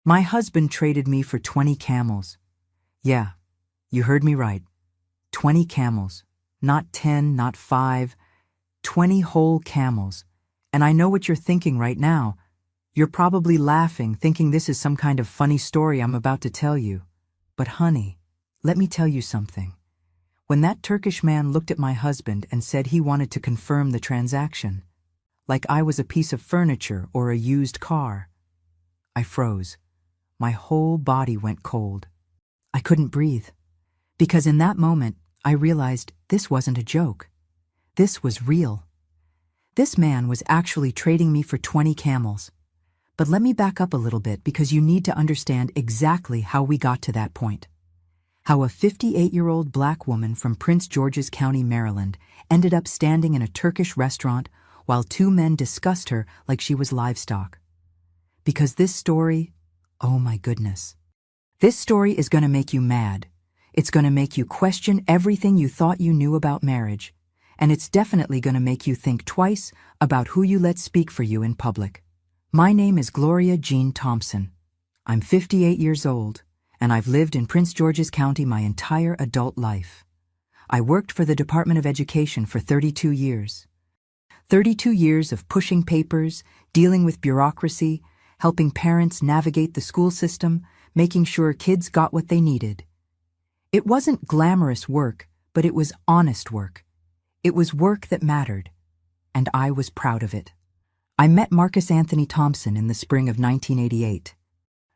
My husband traded me for 20 camels. Yeah, you heard me right. 20 camels. Not 10, not 5. 20 whole camels. And I know what you're thinking right now. You're probably laughing, thinking this is some kind of funny story I'm about to tell you. But honey, let me tell you something. When that Turkish man looked at my husband and said he wanted to confirm the transaction, like I was a piece of furniture or a used car, I froze. My whole body went cold. I couldn't breathe. Because in that moment, I realized this wasn't a joke. This was real. This man was actually trading me for 20 camels. But let me back up a little bit because you need to understand exactly how we got to that point. How a 58-year-old black woman from Prince George's County, Maryland, ended up standing in a Turkish restaurant while two men discussed her like she was livestock. Because this story, oh my goodness. This story is going to make you mad. It's going to make you question everything you thought you knew about marriage. And it's definitely going to make you think twice about who you let speak for you in public. My name is Gloria Jean Thompson. I'm 58 years old, and I've lived in Prince George's County my entire adult life. I worked for the Department of Education for 32 years. 32 years of pushing papers, dealing with bureaucracy, helping parents navigate the school system, making sure kids got what they needed. It wasn't glamorous work, but it was honest work. It was work that mattered, and I was proud of it. I met Marcus Anthony Thompson in the spring of 1988.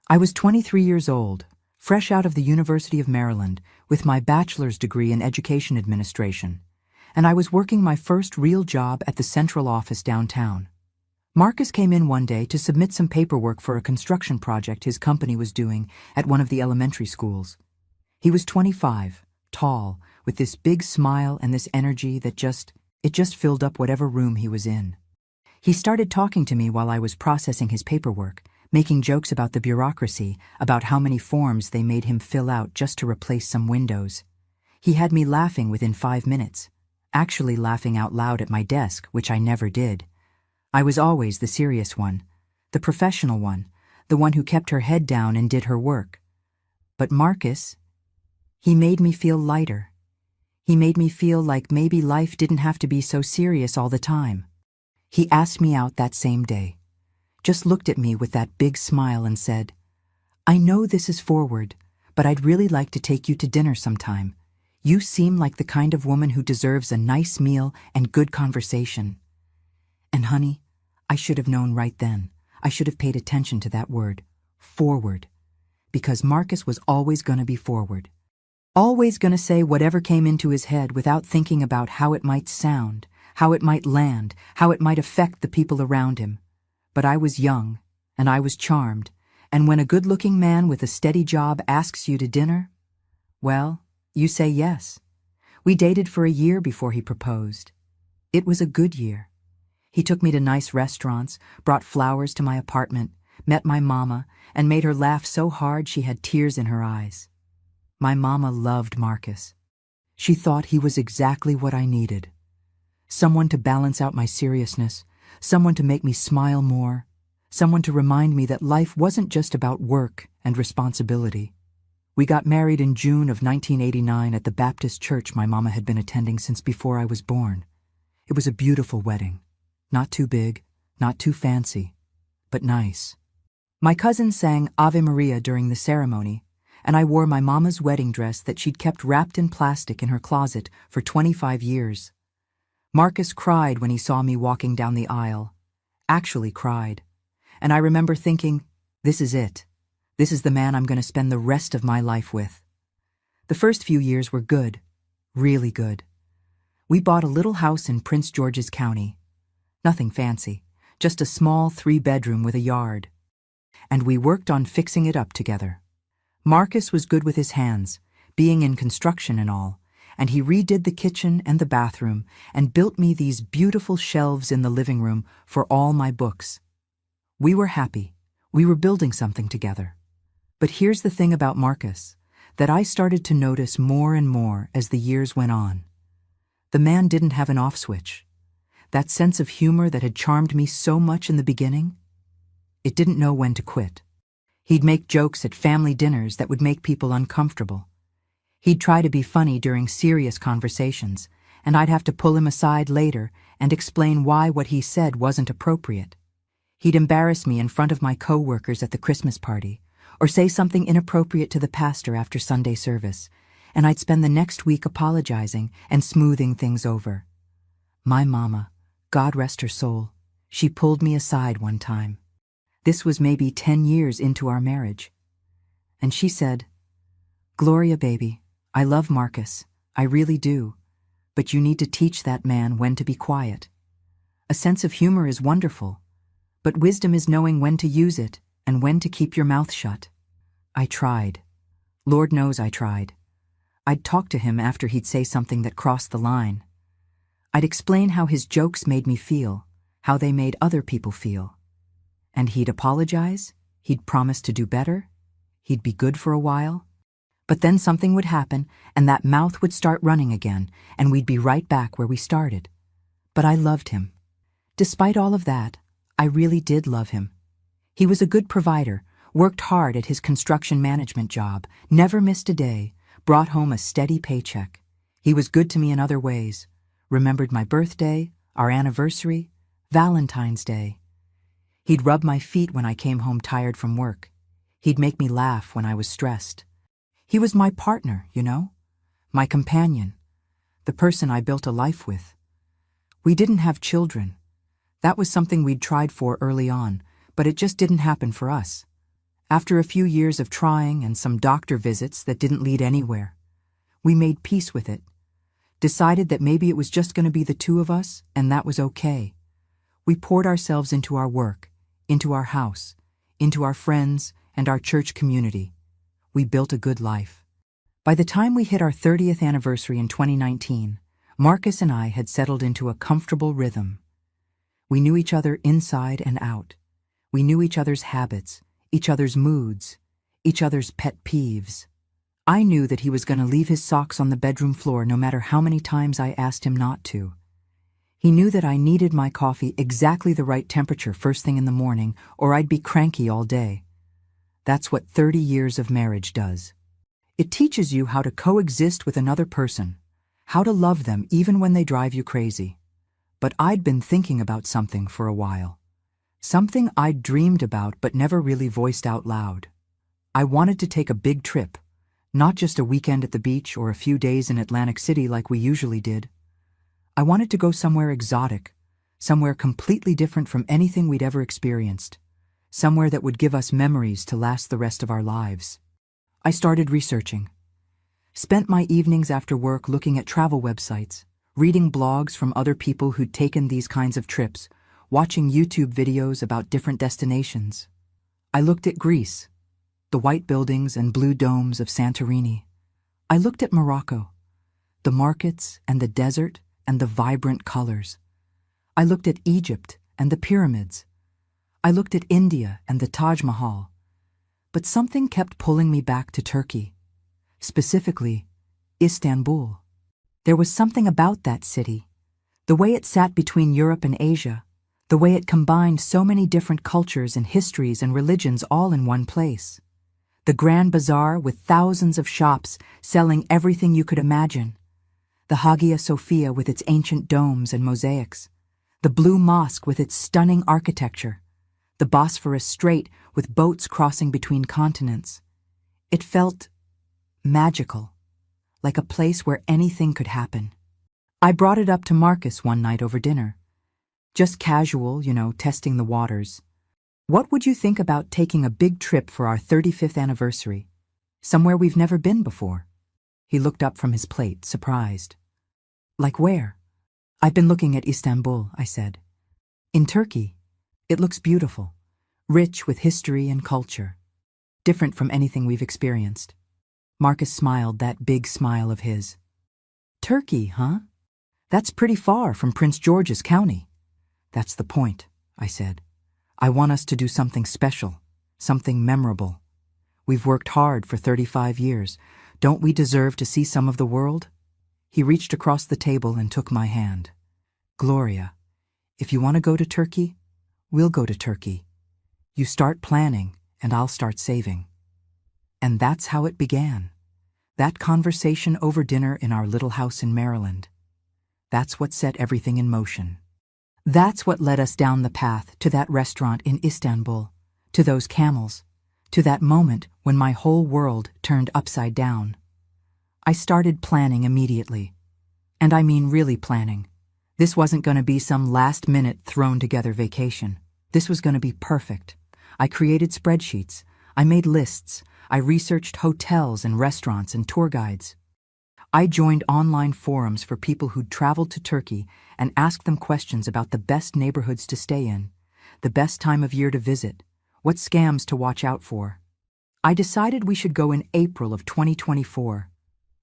I was 23 years old, fresh out of the University of Maryland, with my bachelor's degree in education administration, and I was working my first real job at the central office downtown. Marcus came in one day to submit some paperwork for a construction project his company was doing at one of the elementary schools. He was 25, tall, with this big smile and this energy that just filled up whatever room he was in. He started talking to me while I was processing his paperwork, making jokes about the bureaucracy, about how many forms they made him fill out just to replace some windows. He had me laughing within 5 minutes, actually laughing out loud at my desk, which I never did. I was always the serious one, the professional one, the one who kept her head down and did her work. But Marcus, he made me feel lighter. He made me feel like maybe life didn't have to be so serious all the time. He asked me out that same day, just looked at me with that big smile and said, "I know this is forward, but I'd really like to take you to dinner sometime. You seem like the kind of woman who deserves a nice meal and good conversation." And honey, I should have known right then. I should have paid attention to that word, forward, because Marcus was always going to be forward. Always going to say whatever came into his head without thinking about how it might sound, how it might land, how it might affect the people around him. But I was young, and I was charmed, and when a good-looking man with a steady job asks you to dinner, well, you say yes. We dated for a year before he proposed. It was a good year. He took me to nice restaurants, brought flowers to my apartment, met my mama, and made her laugh so hard she had tears in her eyes. My mama loved Marcus. She thought he was exactly what I needed. Someone to balance out my seriousness, someone to make me smile more, someone to remind me that life wasn't just about work and responsibility. We got married in June of 1989 at the Baptist church my mama had been attending since before I was born. It was a beautiful wedding. Not too big, not too fancy, but nice. My cousin sang Ave Maria during the ceremony, and I wore my mama's wedding dress that she'd kept wrapped in plastic in her closet for 25 years. Marcus cried when he saw me walking down the aisle. Actually cried. And I remember thinking, this is it. This is the man I'm going to spend the rest of my life with. The first few years were good, really good. We bought a little house in Prince George's County. Nothing fancy, just a small 3-bedroom with a yard. And we worked on fixing it up together. Marcus was good with his hands, being in construction and all, and he redid the kitchen and the bathroom and built me these beautiful shelves in the living room for all my books. We were happy. We were building something together. But here's the thing about Marcus that I started to notice more and more as the years went on. The man didn't have an off switch. That sense of humor that had charmed me so much in the beginning, it didn't know when to quit. He'd make jokes at family dinners that would make people uncomfortable. He'd try to be funny during serious conversations, and I'd have to pull him aside later and explain why what he said wasn't appropriate. He'd embarrass me in front of my co-workers at the Christmas party, or say something inappropriate to the pastor after Sunday service, and I'd spend the next week apologizing and smoothing things over. My mama, God rest her soul, she pulled me aside one time. This was maybe 10 years into our marriage. And she said, "Gloria, baby, I love Marcus, I really do, but you need to teach that man when to be quiet. A sense of humor is wonderful, but wisdom is knowing when to use it and when to keep your mouth shut." I tried. Lord knows I tried. I'd talk to him after he'd say something that crossed the line. I'd explain how his jokes made me feel, how they made other people feel. And he'd apologize, he'd promise to do better, he'd be good for a while. But then something would happen, and that mouth would start running again, and we'd be right back where we started. But I loved him. Despite all of that, I really did love him. He was a good provider, worked hard at his construction management job, never missed a day, brought home a steady paycheck. He was good to me in other ways. Remembered my birthday, our anniversary, Valentine's Day. He'd rub my feet when I came home tired from work. He'd make me laugh when I was stressed. He was my partner, you know? My companion. The person I built a life with. We didn't have children. That was something we'd tried for early on, but it just didn't happen for us. After a few years of trying and some doctor visits that didn't lead anywhere, we made peace with it. Decided that maybe it was just going to be the two of us, and that was okay. We poured ourselves into our work, into our house, into our friends and our church community. We built a good life. By the time we hit our 30th anniversary in 2019, Marcus and I had settled into a comfortable rhythm. We knew each other inside and out. We knew each other's habits, each other's moods, each other's pet peeves. I knew that he was going to leave his socks on the bedroom floor no matter how many times I asked him not to. He knew that I needed my coffee exactly the right temperature first thing in the morning, or I'd be cranky all day. That's what 30 years of marriage does. It teaches you how to coexist with another person, how to love them even when they drive you crazy. But I'd been thinking about something for a while. Something I'd dreamed about but never really voiced out loud. I wanted to take a big trip, not just a weekend at the beach or a few days in Atlantic City like we usually did. I wanted to go somewhere exotic, somewhere completely different from anything we'd ever experienced, somewhere that would give us memories to last the rest of our lives. I started researching. Spent my evenings after work looking at travel websites, reading blogs from other people who'd taken these kinds of trips, watching YouTube videos about different destinations. I looked at Greece, the white buildings and blue domes of Santorini. I looked at Morocco, the markets and the desert and the vibrant colors. I looked at Egypt and the pyramids. I looked at India and the Taj Mahal. But something kept pulling me back to Turkey, specifically Istanbul. There was something about that city, the way it sat between Europe and Asia, the way it combined so many different cultures and histories and religions all in one place. The Grand Bazaar with thousands of shops selling everything you could imagine. The Hagia Sophia with its ancient domes and mosaics. The Blue Mosque with its stunning architecture. The Bosphorus Strait with boats crossing between continents. It felt magical, like a place where anything could happen. I brought it up to Marcus one night over dinner. Just casual, testing the waters. What would you think about taking a big trip for our 35th anniversary? Somewhere we've never been before. He looked up from his plate, surprised. Like where? I've been looking at Istanbul, I said. In Turkey. It looks beautiful, rich with history and culture. Different from anything we've experienced. Marcus smiled that big smile of his. Turkey, huh? That's pretty far from Prince George's County. That's the point, I said. I want us to do something special, something memorable. We've worked hard for 35 years. Don't we deserve to see some of the world? He reached across the table and took my hand. Gloria, if you want to go to Turkey, we'll go to Turkey. You start planning, and I'll start saving. And that's how it began. That conversation over dinner in our little house in Maryland. That's what set everything in motion. That's what led us down the path to that restaurant in Istanbul, to those camels, to that moment when my whole world turned upside down. I started planning immediately. And I mean really planning. This wasn't going to be some last-minute thrown-together vacation. This was going to be perfect. I created spreadsheets. I made lists. I researched hotels and restaurants and tour guides. I joined online forums for people who'd traveled to Turkey and asked them questions about the best neighborhoods to stay in, the best time of year to visit, what scams to watch out for. I decided we should go in April of 2024,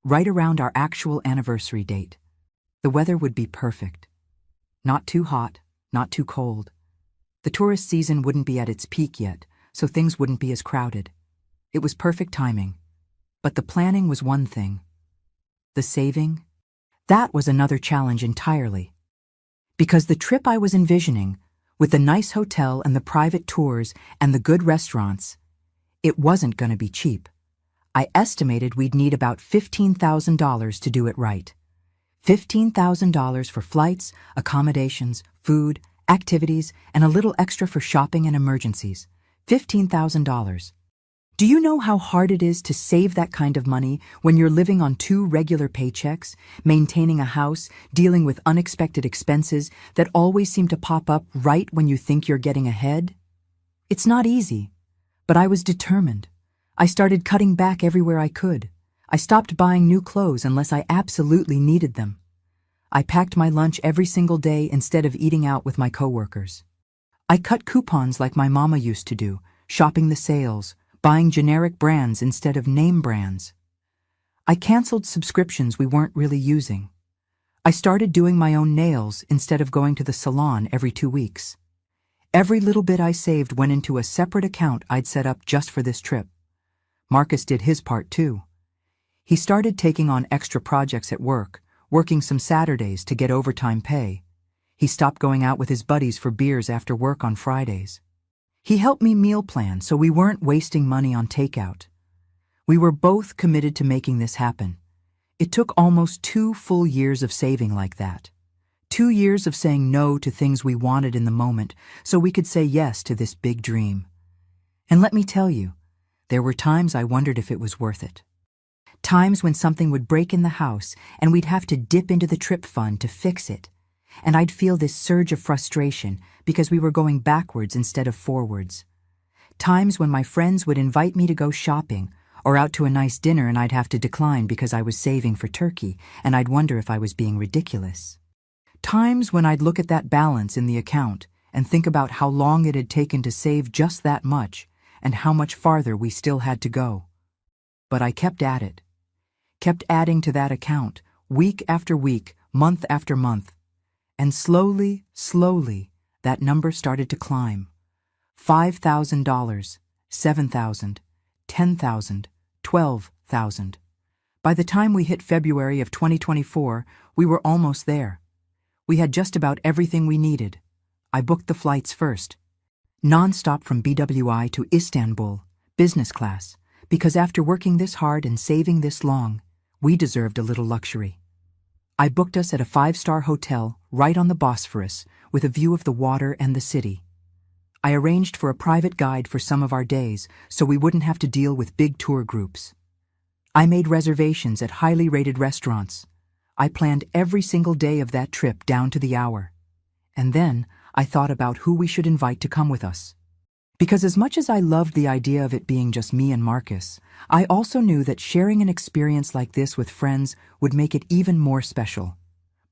right around our actual anniversary date. The weather would be perfect. Not too hot, not too cold. The tourist season wouldn't be at its peak yet, so things wouldn't be as crowded. It was perfect timing. But the planning was one thing. The saving? That was another challenge entirely. Because the trip I was envisioning, with the nice hotel and the private tours and the good restaurants, it wasn't going to be cheap. I estimated we'd need about $15,000 to do it right. $15,000 for flights, accommodations, food, activities, and a little extra for shopping and emergencies. $15,000. Do you know how hard it is to save that kind of money when you're living on 2 regular paychecks, maintaining a house, dealing with unexpected expenses that always seem to pop up right when you think you're getting ahead? It's not easy, but I was determined. I started cutting back everywhere I could. I stopped buying new clothes unless I absolutely needed them. I packed my lunch every single day instead of eating out with my coworkers. I cut coupons like my mama used to do, shopping the sales, buying generic brands instead of name brands. I canceled subscriptions we weren't really using. I started doing my own nails instead of going to the salon every 2 weeks. Every little bit I saved went into a separate account I'd set up just for this trip. Marcus did his part too. He started taking on extra projects at work, working some Saturdays to get overtime pay. He stopped going out with his buddies for beers after work on Fridays. He helped me meal plan so we weren't wasting money on takeout. We were both committed to making this happen. It took almost 2 full years of saving like that. 2 years of saying no to things we wanted in the moment so we could say yes to this big dream. And let me tell you, there were times I wondered if it was worth it. Times when something would break in the house and we'd have to dip into the trip fund to fix it. And I'd feel this surge of frustration because we were going backwards instead of forwards. Times when my friends would invite me to go shopping or out to a nice dinner and I'd have to decline because I was saving for Turkey and I'd wonder if I was being ridiculous. Times when I'd look at that balance in the account and think about how long it had taken to save just that much and how much farther we still had to go. But I kept at it. Kept adding to that account, week after week, month after month. And slowly, that number started to climb. $5,000, $7,000, $10,000, $12,000. By the time we hit February of 2024, we were almost there. We had just about everything we needed. I booked the flights first. Non-stop from BWI to Istanbul, business class, because after working this hard and saving this long, we deserved a little luxury. I booked us at a 5-star hotel right on the Bosphorus with a view of the water and the city. I arranged for a private guide for some of our days so we wouldn't have to deal with big tour groups. I made reservations at highly rated restaurants. I planned every single day of that trip down to the hour. And then I thought about who we should invite to come with us. Because as much as I loved the idea of it being just me and Marcus, I also knew that sharing an experience like this with friends would make it even more special.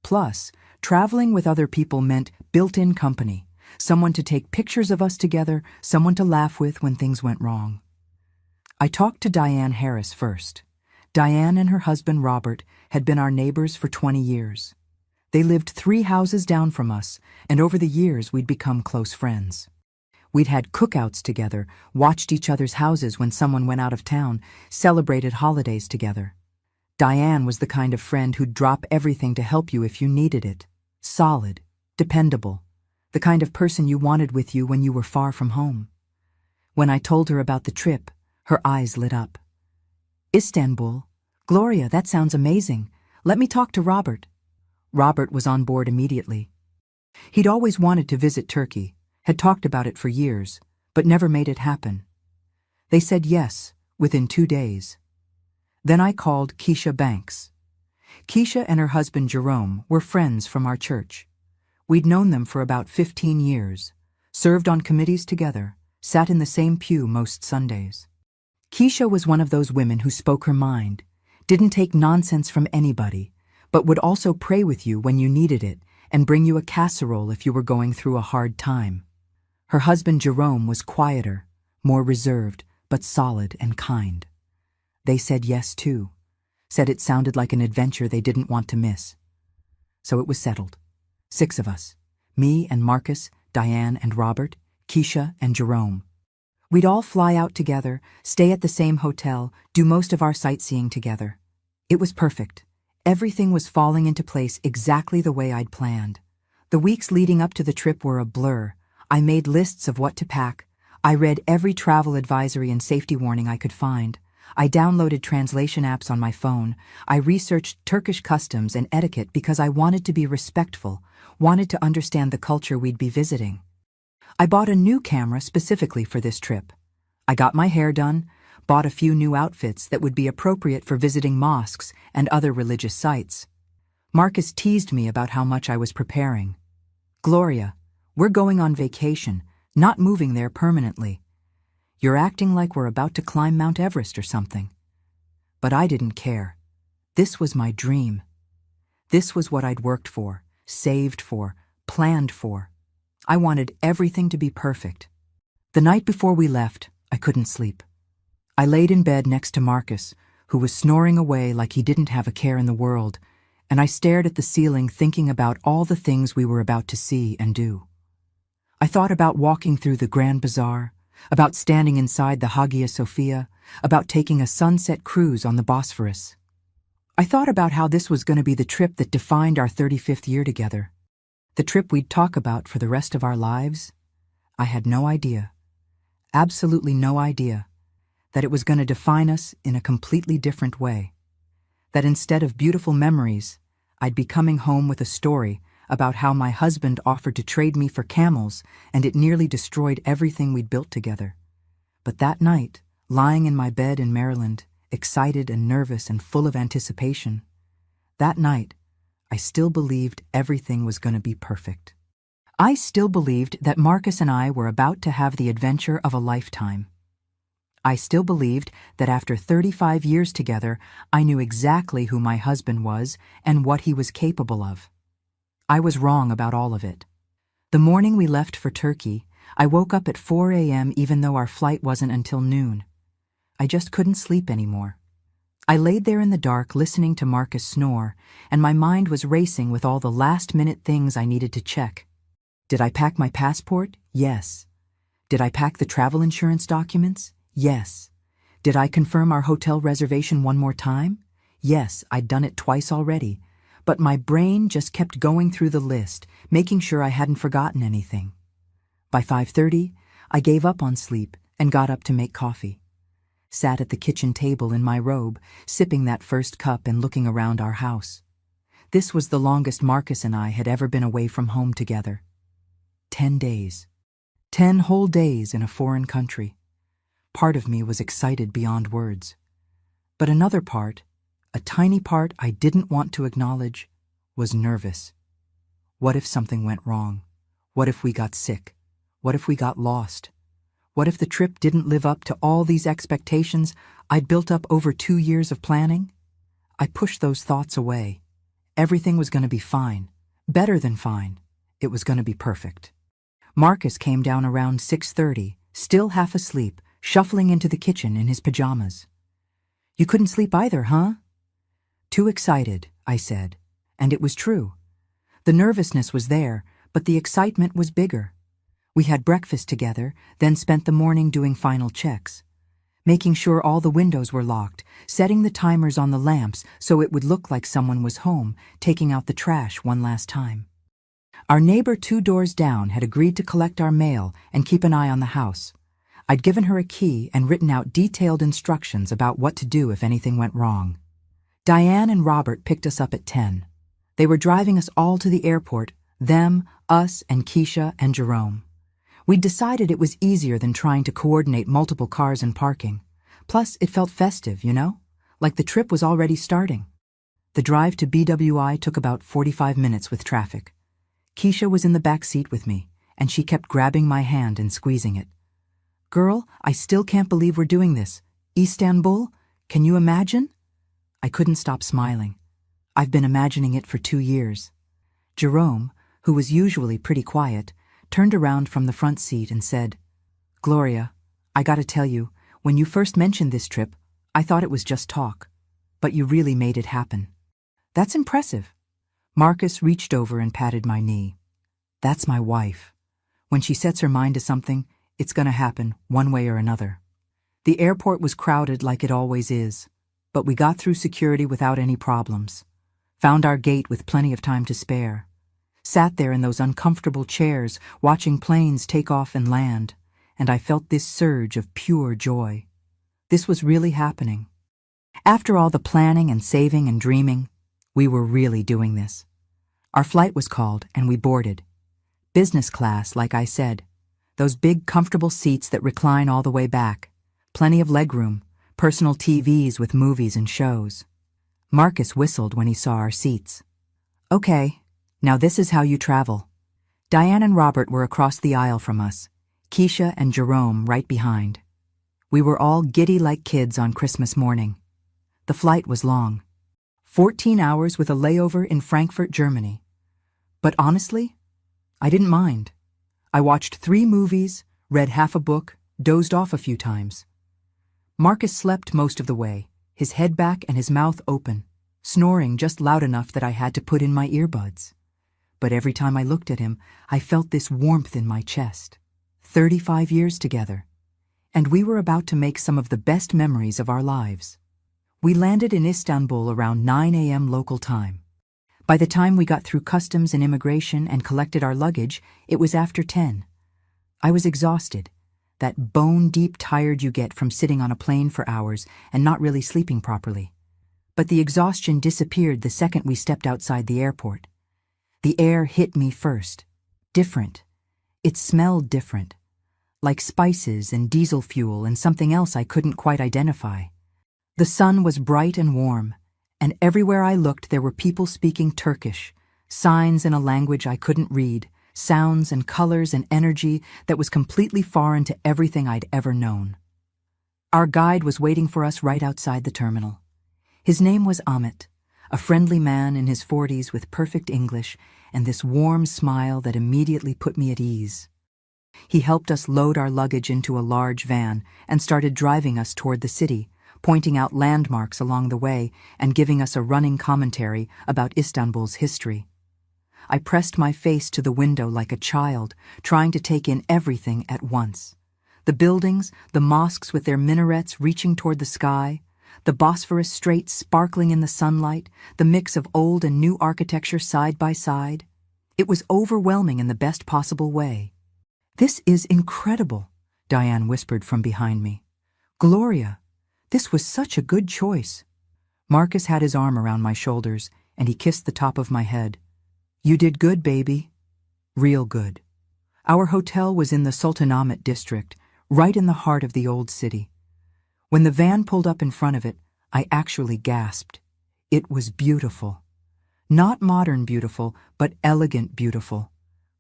Plus, traveling with other people meant built-in company, someone to take pictures of us together, someone to laugh with when things went wrong. I talked to Diane Harris first. Diane and her husband Robert had been our neighbors for 20 years. They lived 3 houses down from us, and over the years we'd become close friends. We'd had cookouts together, watched each other's houses when someone went out of town, celebrated holidays together. Diane was the kind of friend who'd drop everything to help you if you needed it. Solid, dependable, the kind of person you wanted with you when you were far from home. When I told her about the trip, her eyes lit up. Istanbul? Gloria, that sounds amazing. Let me talk to Robert. Robert was on board immediately. He'd always wanted to visit Turkey, had talked about it for years, but never made it happen. They said yes, within 2 days. Then I called Keisha Banks. Keisha and her husband Jerome were friends from our church. We'd known them for about 15 years, served on committees together, sat in the same pew most Sundays. Keisha was one of those women who spoke her mind, didn't take nonsense from anybody, but would also pray with you when you needed it and bring you a casserole if you were going through a hard time. Her husband Jerome was quieter, more reserved, but solid and kind. They said yes too, said it sounded like an adventure they didn't want to miss. So it was settled. 6 of us, me and Marcus, Diane and Robert, Keisha and Jerome. We'd all fly out together, stay at the same hotel, do most of our sightseeing together. It was perfect. Everything was falling into place exactly the way I'd planned. The weeks leading up to the trip were a blur. I made lists of what to pack. I read every travel advisory and safety warning I could find. I downloaded translation apps on my phone. I researched Turkish customs and etiquette because I wanted to be respectful, wanted to understand the culture we'd be visiting. I bought a new camera specifically for this trip. I got my hair done, bought a few new outfits that would be appropriate for visiting mosques and other religious sites. Marcus teased me about how much I was preparing. Gloria, we're going on vacation, not moving there permanently. You're acting like we're about to climb Mount Everest or something. But I didn't care. This was my dream. This was what I'd worked for, saved for, planned for. I wanted everything to be perfect. The night before we left, I couldn't sleep. I laid in bed next to Marcus, who was snoring away like he didn't have a care in the world, and I stared at the ceiling thinking about all the things we were about to see and do. I thought about walking through the Grand Bazaar, about standing inside the Hagia Sophia, about taking a sunset cruise on the Bosphorus. I thought about how this was going to be the trip that defined our 35th year together, the trip we'd talk about for the rest of our lives. I had no idea, absolutely no idea, that it was going to define us in a completely different way. That instead of beautiful memories, I'd be coming home with a story about how my husband offered to trade me for camels and it nearly destroyed everything we'd built together. But that night, lying in my bed in Maryland, excited and nervous and full of anticipation, that night, I still believed everything was going to be perfect. I still believed that Marcus and I were about to have the adventure of a lifetime. I still believed that after 35 years together, I knew exactly who my husband was and what he was capable of. I was wrong about all of it. The morning we left for Turkey, I woke up at 4 a.m. even though our flight wasn't until noon. I just couldn't sleep anymore. I laid there in the dark listening to Marcus snore, and my mind was racing with all the last-minute things I needed to check. Did I pack my passport? Yes. Did I pack the travel insurance documents? Yes. Did I confirm our hotel reservation one more time? Yes, I'd done it twice already, but my brain just kept going through the list, making sure I hadn't forgotten anything. By 5:30, I gave up on sleep and got up to make coffee. Sat at the kitchen table in my robe, sipping that first cup and looking around our house. This was the longest Marcus and I had ever been away from home together. 10 days. 10 whole days in a foreign country. Part of me was excited beyond words. But another part, a tiny part I didn't want to acknowledge, was nervous. What if something went wrong? What if we got sick? What if we got lost? What if the trip didn't live up to all these expectations I'd built up over 2 years of planning? I pushed those thoughts away. Everything was going to be fine. Better than fine. It was going to be perfect. Marcus came down around 6:30, still half asleep, shuffling into the kitchen in his pajamas. "You couldn't sleep either, huh?" "Too excited," I said, and it was true. The nervousness was there, but the excitement was bigger. We had breakfast together, then spent the morning doing final checks, making sure all the windows were locked, setting the timers on the lamps so it would look like someone was home, taking out the trash one last time. Our neighbor 2 doors down had agreed to collect our mail and keep an eye on the house. I'd given her a key and written out detailed instructions about what to do if anything went wrong. Diane and Robert picked us up at 10. They were driving us all to the airport, them, us, and Keisha and Jerome. We'd decided it was easier than trying to coordinate multiple cars and parking. Plus, it felt festive, you know? Like the trip was already starting. The drive to BWI took about 45 minutes with traffic. Keisha was in the back seat with me, and she kept grabbing my hand and squeezing it. Girl, I still can't believe we're doing this. Istanbul? Can you imagine? I couldn't stop smiling. I've been imagining it for 2 years. Jerome, who was usually pretty quiet, turned around from the front seat and said, Gloria, I gotta tell you, when you first mentioned this trip, I thought it was just talk. But you really made it happen. That's impressive. Marcus reached over and patted my knee. That's my wife. When she sets her mind to something, it's gonna happen one way or another. The airport was crowded like it always is, but we got through security without any problems. Found our gate with plenty of time to spare. Sat there in those uncomfortable chairs watching planes take off and land, and I felt this surge of pure joy. This was really happening. After all the planning and saving and dreaming, we were really doing this. Our flight was called and we boarded. Business class, like I said. Those big comfortable seats that recline all the way back. Plenty of legroom, personal TVs with movies and shows. Marcus whistled when he saw our seats. Okay, now this is how you travel. Diane and Robert were across the aisle from us, Keisha and Jerome right behind. We were all giddy like kids on Christmas morning. The flight was long. 14 hours with a layover in Frankfurt, Germany. But honestly, I didn't mind. I watched 3 movies, read half a book, dozed off a few times. Marcus slept most of the way, his head back and his mouth open, snoring just loud enough that I had to put in my earbuds. But every time I looked at him, I felt this warmth in my chest. 35 years together. And we were about to make some of the best memories of our lives. We landed in Istanbul around 9 a.m. local time. By the time we got through customs and immigration and collected our luggage, it was after 10. I was exhausted, that bone-deep tired you get from sitting on a plane for hours and not really sleeping properly. But the exhaustion disappeared the second we stepped outside the airport. The air hit me first. Different. It smelled different. Like spices and diesel fuel and something else I couldn't quite identify. The sun was bright and warm, and everywhere I looked there were people speaking Turkish, signs in a language I couldn't read, sounds and colors and energy that was completely foreign to everything I'd ever known. Our guide was waiting for us right outside the terminal. His name was Ahmet, a friendly man in his 40s with perfect English and this warm smile that immediately put me at ease. He helped us load our luggage into a large van and started driving us toward the city, pointing out landmarks along the way and giving us a running commentary about Istanbul's history. I pressed my face to the window like a child, trying to take in everything at once. The buildings, the mosques with their minarets reaching toward the sky, the Bosphorus Strait sparkling in the sunlight, the mix of old and new architecture side by side. It was overwhelming in the best possible way. "This is incredible," Diane whispered from behind me. "Gloria, this was such a good choice." Marcus had his arm around my shoulders, and he kissed the top of my head. "You did good, baby. Real good." Our hotel was in the Sultanahmet district, right in the heart of the old city. When the van pulled up in front of it, I actually gasped. It was beautiful. Not modern beautiful, but elegant beautiful.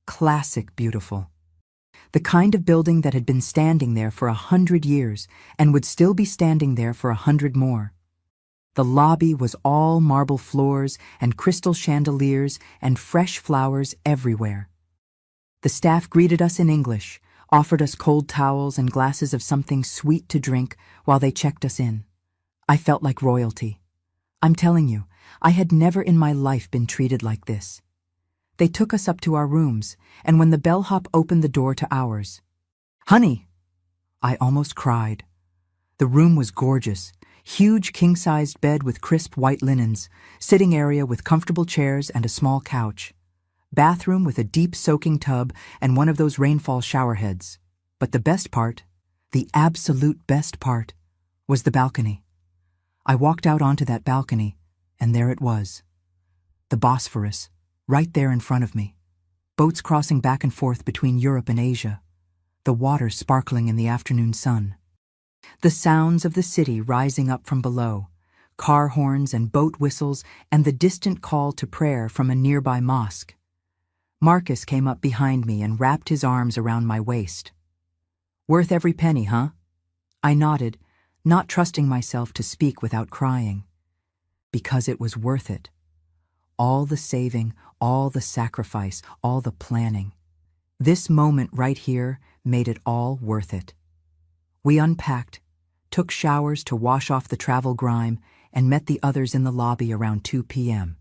Classic beautiful. The kind of building that had been standing there for 100 years and would still be standing there for 100 more. The lobby was all marble floors and crystal chandeliers and fresh flowers everywhere. The staff greeted us in English, offered us cold towels and glasses of something sweet to drink while they checked us in. I felt like royalty. I'm telling you, I had never in my life been treated like this. They took us up to our rooms, and when the bellhop opened the door to ours, "Honey!" I almost cried. The room was gorgeous, huge king-sized bed with crisp white linens, sitting area with comfortable chairs and a small couch, bathroom with a deep soaking tub and one of those rainfall shower heads. But the best part, The absolute best part was the balcony. I walked out onto that balcony, and there it was. The Bosphorus, right there in front of me. Boats crossing back and forth between Europe and Asia. The water sparkling in the afternoon sun. The sounds of the city rising up from below, car horns and boat whistles and the distant call to prayer from a nearby mosque. Marcus came up behind me and wrapped his arms around my waist. "Worth every penny, huh?" I nodded, not trusting myself to speak without crying. Because it was worth it. All the saving, all the sacrifice, all the planning. This moment right here made it all worth it. We unpacked, took showers to wash off the travel grime, and met the others in the lobby around 2 p.m.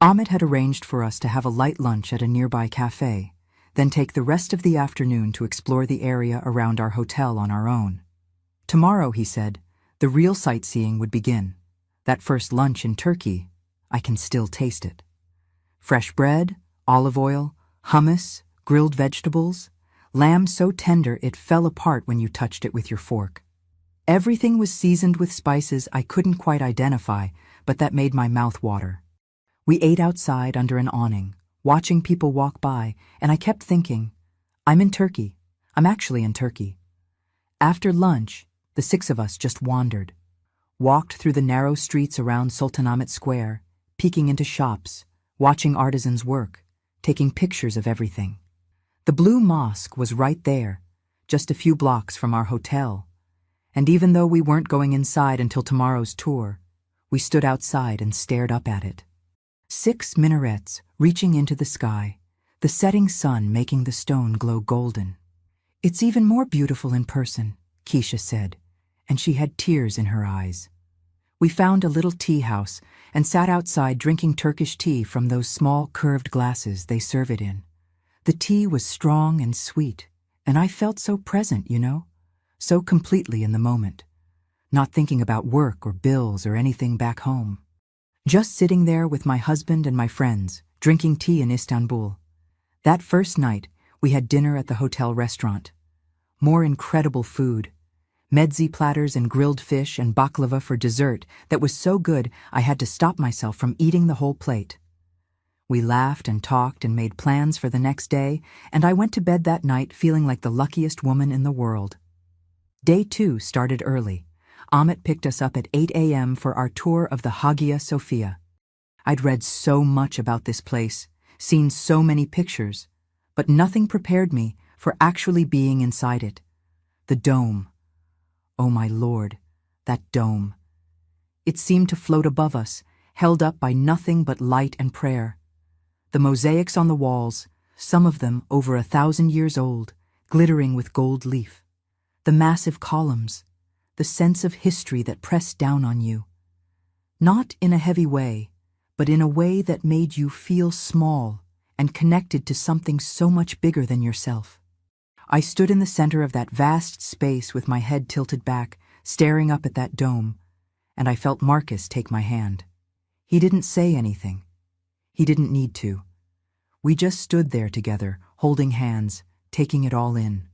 Amit had arranged for us to have a light lunch at a nearby cafe, then take the rest of the afternoon to explore the area around our hotel on our own. Tomorrow, he said, the real sightseeing would begin. That first lunch in Turkey, I can still taste it. Fresh bread, olive oil, hummus, grilled vegetables, lamb so tender it fell apart when you touched it with your fork. Everything was seasoned with spices I couldn't quite identify, but that made my mouth water. We ate outside under an awning, watching people walk by, and I kept thinking, I'm in Turkey. I'm actually in Turkey. After lunch, the 6 of us just wandered. Walked through the narrow streets around Sultanahmet Square, peeking into shops, watching artisans work, taking pictures of everything. The Blue Mosque was right there, just a few blocks from our hotel. And even though we weren't going inside until tomorrow's tour, we stood outside and stared up at it. 6 minarets reaching into the sky, the setting sun making the stone glow golden. "It's even more beautiful in person," Keisha said, and she had tears in her eyes. We found a little tea house and sat outside drinking Turkish tea from those small curved glasses they serve it in. The tea was strong and sweet, and I felt so present, so completely in the moment, not thinking about work or bills or anything back home. Just sitting there with my husband and my friends, drinking tea in Istanbul. That first night, we had dinner at the hotel restaurant. More incredible food. Medzi platters and grilled fish and baklava for dessert that was so good I had to stop myself from eating the whole plate. We laughed and talked and made plans for the next day, and I went to bed that night feeling like the luckiest woman in the world. Day 2 started early. Amit picked us up at 8 a.m. for our tour of the Hagia Sophia. I'd read so much about this place, seen so many pictures, but nothing prepared me for actually being inside it. The dome. Oh my Lord, that dome. It seemed to float above us, held up by nothing but light and prayer. The mosaics on the walls, some of them over 1,000 years old, glittering with gold leaf. The massive columns, the sense of history that pressed down on you. Not in a heavy way, but in a way that made you feel small and connected to something so much bigger than yourself. I stood in the center of that vast space with my head tilted back, staring up at that dome, and I felt Marcus take my hand. He didn't say anything. He didn't need to. We just stood there together, holding hands, taking it all in.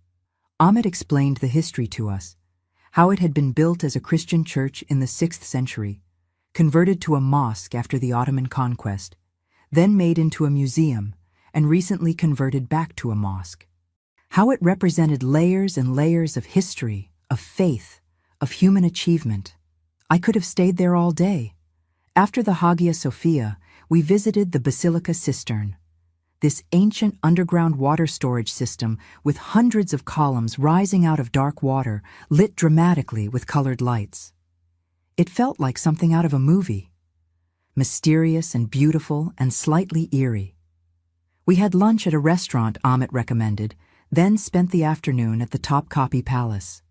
Amit explained the history to us, how it had been built as a Christian church in the 6th century, converted to a mosque after the Ottoman conquest, then made into a museum, and recently converted back to a mosque. How it represented layers and layers of history, of faith, of human achievement. I could have stayed there all day. After the Hagia Sophia, we visited the Basilica Cistern, this ancient underground water storage system with hundreds of columns rising out of dark water, lit dramatically with colored lights. It felt like something out of a movie. Mysterious and beautiful and slightly eerie. We had lunch at a restaurant Amit recommended, then spent the afternoon at the Topkapi Palace.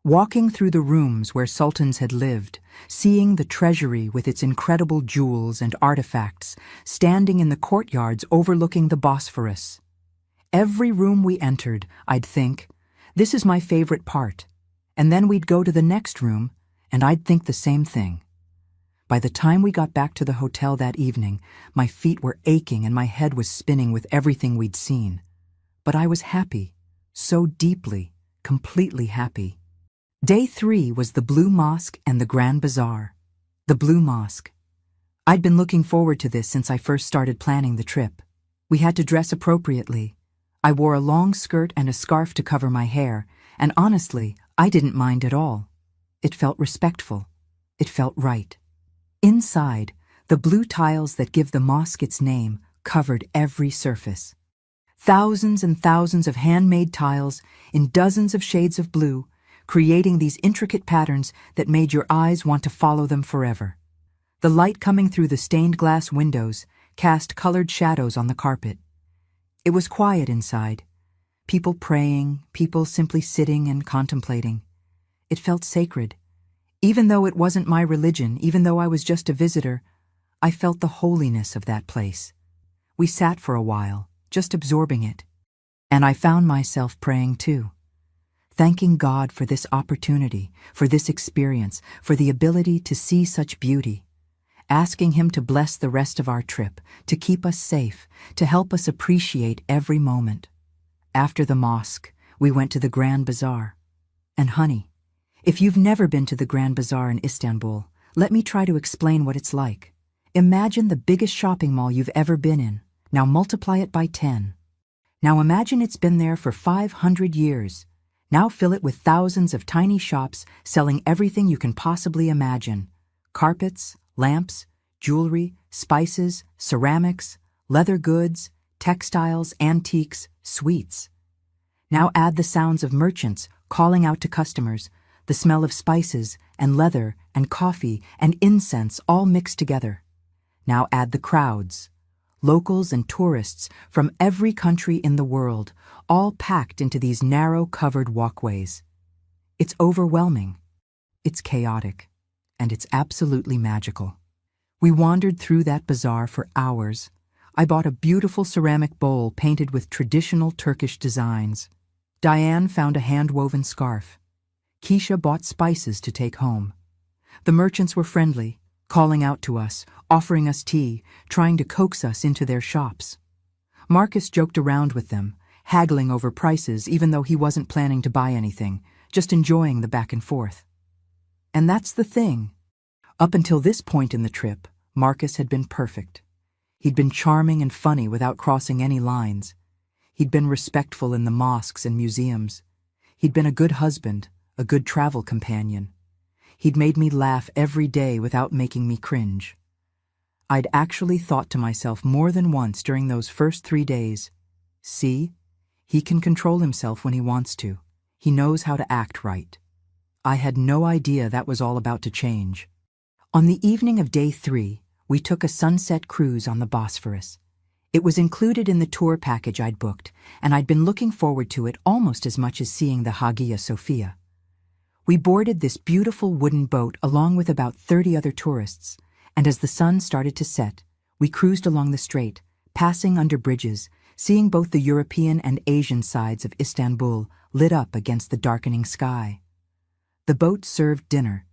Walking through the rooms where sultans had lived, seeing the treasury with its incredible jewels and artifacts, standing in the courtyards overlooking the Bosphorus. Every room we entered, I'd think, this is my favorite part, and then we'd go to the next room, and I'd think the same thing. By the time we got back to the hotel that evening, my feet were aching and my head was spinning with everything we'd seen. But I was happy, so deeply, completely happy. Day 3 was the Blue Mosque and the Grand Bazaar. The Blue Mosque. I'd been looking forward to this since I first started planning the trip. We had to dress appropriately. I wore a long skirt and a scarf to cover my hair, and honestly, I didn't mind at all. It felt respectful. It felt right. Inside, the blue tiles that give the mosque its name covered every surface. Thousands and thousands of handmade tiles in dozens of shades of blue, creating these intricate patterns that made your eyes want to follow them forever. The light coming through the stained glass windows cast colored shadows on the carpet. It was quiet inside. People praying, people simply sitting and contemplating. It felt sacred. Even though it wasn't my religion, even though I was just a visitor, I felt the holiness of that place. We sat for a while, just absorbing it. And I found myself praying too. Thanking God for this opportunity, for this experience, for the ability to see such beauty. Asking Him to bless the rest of our trip, to keep us safe, to help us appreciate every moment. After the mosque, we went to the Grand Bazaar. And honey, if you've never been to the Grand Bazaar in Istanbul, let me try to explain what it's like. Imagine the biggest shopping mall you've ever been in. Now multiply it by 10. Now imagine it's been there for 500 years. Now fill it with thousands of tiny shops selling everything you can possibly imagine. Carpets, lamps, jewelry, spices, ceramics, leather goods, textiles, antiques, sweets. Now add the sounds of merchants calling out to customers, the smell of spices and leather and coffee and incense all mixed together. Now add the crowds. Locals and tourists from every country in the world, all packed into these narrow covered walkways. It's overwhelming, it's chaotic, and it's absolutely magical. We wandered through that bazaar for hours. I bought a beautiful ceramic bowl painted with traditional Turkish designs. Diane found a hand-woven scarf. Keisha bought spices to take home. The merchants were friendly, calling out to us, offering us tea, trying to coax us into their shops. Marcus joked around with them, haggling over prices even though he wasn't planning to buy anything, just enjoying the back and forth. And that's the thing. Up until this point in the trip, Marcus had been perfect. He'd been charming and funny without crossing any lines. He'd been respectful in the mosques and museums. He'd been a good husband, a good travel companion. He'd made me laugh every day without making me cringe. I'd actually thought to myself more than once during those first 3 days, see, he can control himself when he wants to. He knows how to act right. I had no idea that was all about to change. On the evening of day 3, we took a sunset cruise on the Bosphorus. It was included in the tour package I'd booked, and I'd been looking forward to it almost as much as seeing the Hagia Sophia. We boarded this beautiful wooden boat along with about 30 other tourists, and as the sun started to set, we cruised along the strait, passing under bridges, seeing both the European and Asian sides of Istanbul lit up against the darkening sky. The boat served dinner,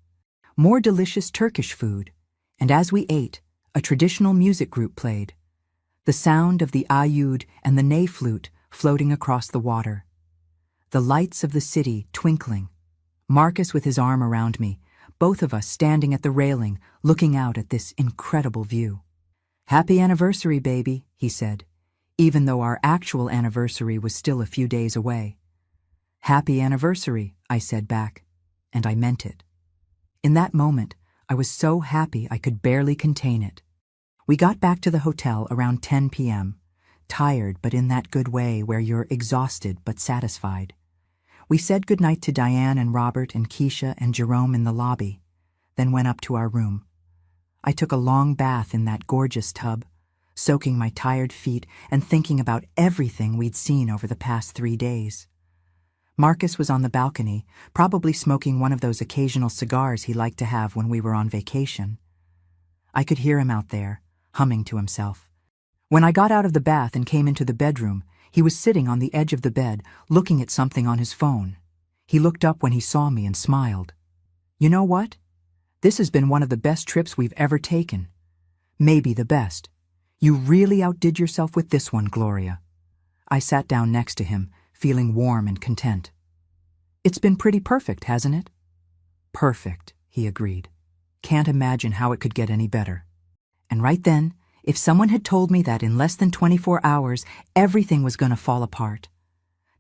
more delicious Turkish food, and as we ate, a traditional music group played. The sound of the oud and the ney flute floating across the water. The lights of the city twinkling. Marcus with his arm around me, both of us standing at the railing, looking out at this incredible view. "Happy anniversary, baby," he said, even though our actual anniversary was still a few days away. "Happy anniversary," I said back, and I meant it. In that moment, I was so happy I could barely contain it. We got back to the hotel around 10 p.m., tired but in that good way where you're exhausted but satisfied. We said goodnight to Diane and Robert and Keisha and Jerome in the lobby, then went up to our room. I took a long bath in that gorgeous tub, soaking my tired feet and thinking about everything we'd seen over the past 3 days. Marcus was on the balcony, probably smoking one of those occasional cigars he liked to have when we were on vacation. I could hear him out there, humming to himself. When I got out of the bath and came into the bedroom, he was sitting on the edge of the bed, looking at something on his phone. He looked up when he saw me and smiled. "You know what? This has been one of the best trips we've ever taken. Maybe the best. You really outdid yourself with this one, Gloria." I sat down next to him, feeling warm and content. It's been pretty perfect, hasn't it? Perfect, he agreed. Can't imagine how it could get any better. And right then, if someone had told me that in less than 24 hours, everything was going to fall apart,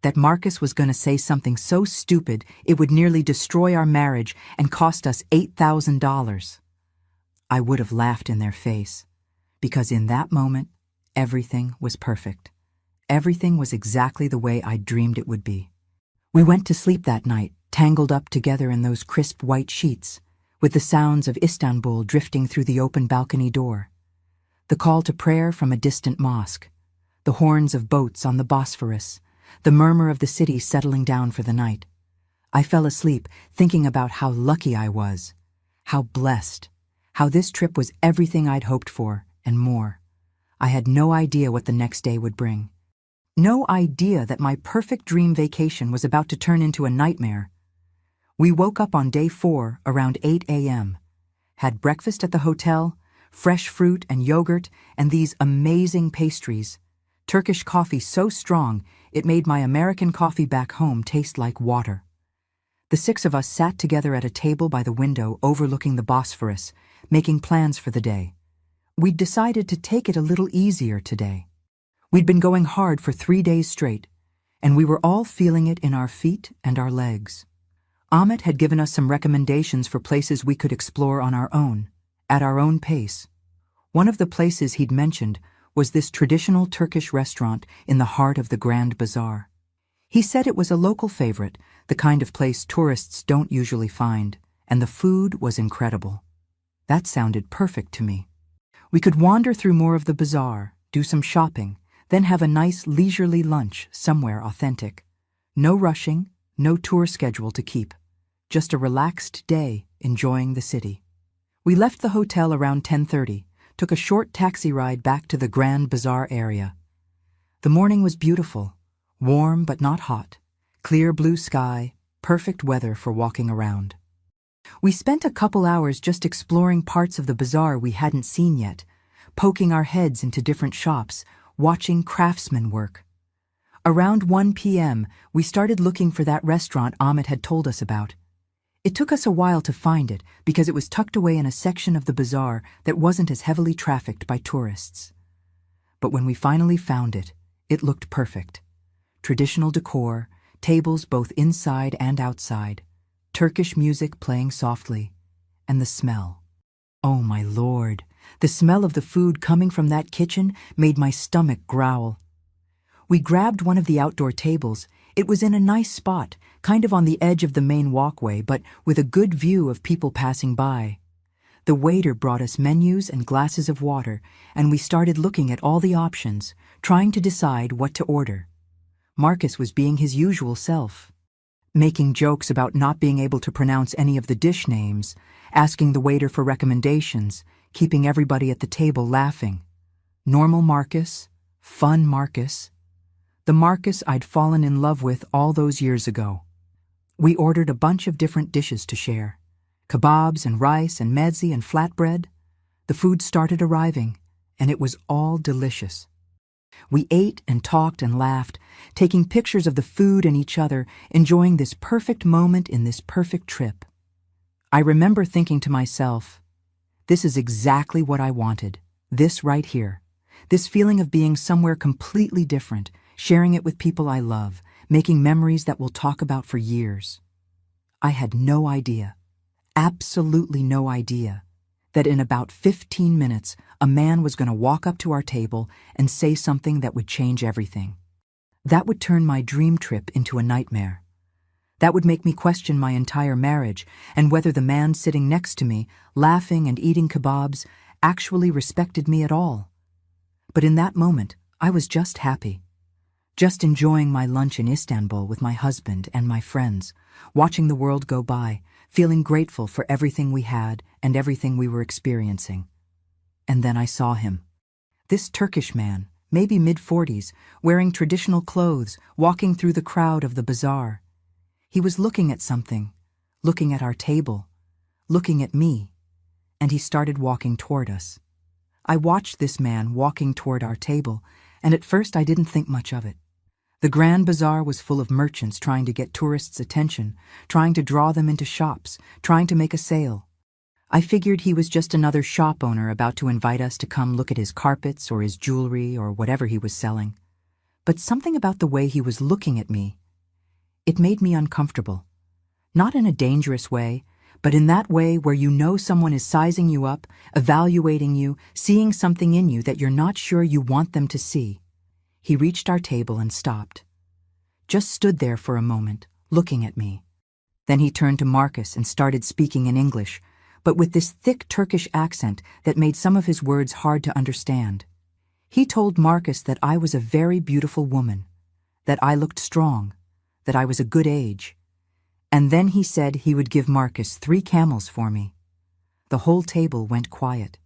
that Marcus was going to say something so stupid it would nearly destroy our marriage and cost us $8,000, I would have laughed in their face, because in that moment, everything was perfect. Everything was exactly the way I dreamed it would be. We went to sleep that night, tangled up together in those crisp white sheets, with the sounds of Istanbul drifting through the open balcony door, the call to prayer from a distant mosque, the horns of boats on the Bosphorus, the murmur of the city settling down for the night. I fell asleep thinking about how lucky I was, how blessed, how this trip was everything I'd hoped for, and more. I had no idea what the next day would bring. No idea that my perfect dream vacation was about to turn into a nightmare. We woke up on day 4 around 8 a.m., had breakfast at the hotel, fresh fruit and yogurt, and these amazing pastries. Turkish coffee so strong, it made my American coffee back home taste like water. The 6 of us sat together at a table by the window overlooking the Bosphorus, making plans for the day. We'd decided to take it a little easier today. We'd been going hard for 3 days straight, and we were all feeling it in our feet and our legs. Ahmet had given us some recommendations for places we could explore on our own, at our own pace. One of the places he'd mentioned was this traditional Turkish restaurant in the heart of the Grand Bazaar. He said it was a local favorite, the kind of place tourists don't usually find, and the food was incredible. That sounded perfect to me. We could wander through more of the bazaar, do some shopping, then have a nice leisurely lunch somewhere authentic. No rushing, no tour schedule to keep. Just a relaxed day enjoying the city. We left the hotel around 10:30, took a short taxi ride back to the Grand Bazaar area. The morning was beautiful, warm but not hot, clear blue sky, perfect weather for walking around. We spent a couple hours just exploring parts of the bazaar we hadn't seen yet, poking our heads into different shops, watching craftsmen work. Around 1 p.m., we started looking for that restaurant Ahmet had told us about. It took us a while to find it because it was tucked away in a section of the bazaar that wasn't as heavily trafficked by tourists. But when we finally found it, it looked perfect. Traditional decor, tables both inside and outside, Turkish music playing softly, and the smell. Oh my Lord, the smell of the food coming from that kitchen made my stomach growl. We grabbed one of the outdoor tables. It was in a nice spot, kind of on the edge of the main walkway, but with a good view of people passing by. The waiter brought us menus and glasses of water, and we started looking at all the options, trying to decide what to order. Marcus was being his usual self, making jokes about not being able to pronounce any of the dish names, asking the waiter for recommendations, keeping everybody at the table laughing. Normal Marcus, fun Marcus, the Marcus I'd fallen in love with all those years ago. We ordered a bunch of different dishes to share. Kebabs and rice and mezzi and flatbread. The food started arriving, and it was all delicious. We ate and talked and laughed, taking pictures of the food and each other, enjoying this perfect moment in this perfect trip. I remember thinking to myself, this is exactly what I wanted, this right here. This feeling of being somewhere completely different, sharing it with people I love, making memories that we'll talk about for years. I had no idea, absolutely no idea, that in about 15 minutes, a man was going to walk up to our table and say something that would change everything. That would turn my dream trip into a nightmare. That would make me question my entire marriage and whether the man sitting next to me, laughing and eating kebabs, actually respected me at all. But in that moment, I was just happy. Just enjoying my lunch in Istanbul with my husband and my friends, watching the world go by, feeling grateful for everything we had and everything we were experiencing. And then I saw him. This Turkish man, maybe mid-40s, wearing traditional clothes, walking through the crowd of the bazaar. He was looking at something, looking at our table, looking at me, and he started walking toward us. I watched this man walking toward our table, and at first I didn't think much of it. The Grand Bazaar was full of merchants trying to get tourists' attention, trying to draw them into shops, trying to make a sale. I figured he was just another shop owner about to invite us to come look at his carpets or his jewelry or whatever he was selling. But something about the way he was looking at me, it made me uncomfortable. Not in a dangerous way, but in that way where you know someone is sizing you up, evaluating you, seeing something in you that you're not sure you want them to see. He reached our table and stopped. Just stood there for a moment, looking at me. Then he turned to Marcus and started speaking in English, but with this thick Turkish accent that made some of his words hard to understand. He told Marcus that I was a very beautiful woman, that I looked strong, that I was a good age. And then he said he would give Marcus 3 camels for me. The whole table went quiet.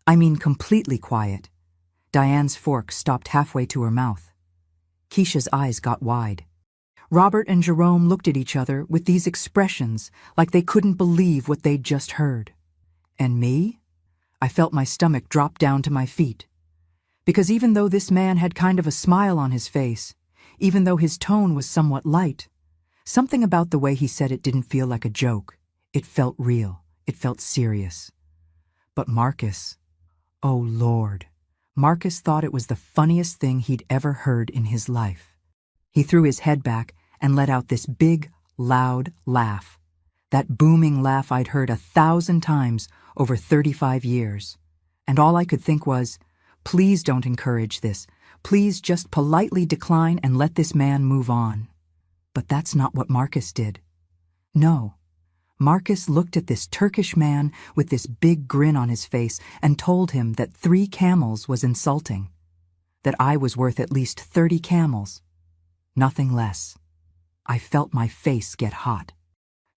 I mean completely quiet. Diane's fork stopped halfway to her mouth. Keisha's eyes got wide. Robert and Jerome looked at each other with these expressions like they couldn't believe what they'd just heard. And me? I felt my stomach drop down to my feet. Because even though this man had kind of a smile on his face, even though his tone was somewhat light, something about the way he said it didn't feel like a joke. It felt real. It felt serious. But Marcus, oh Lord, Marcus thought it was the funniest thing he'd ever heard in his life. He threw his head back and let out this big, loud laugh. That booming laugh I'd heard 1,000 times over 35 years. And all I could think was, please don't encourage this. Please just politely decline and let this man move on. But that's not what Marcus did. No. Marcus looked at this Turkish man with this big grin on his face and told him that 3 camels was insulting. That I was worth at least 30 camels. Nothing less. I felt my face get hot.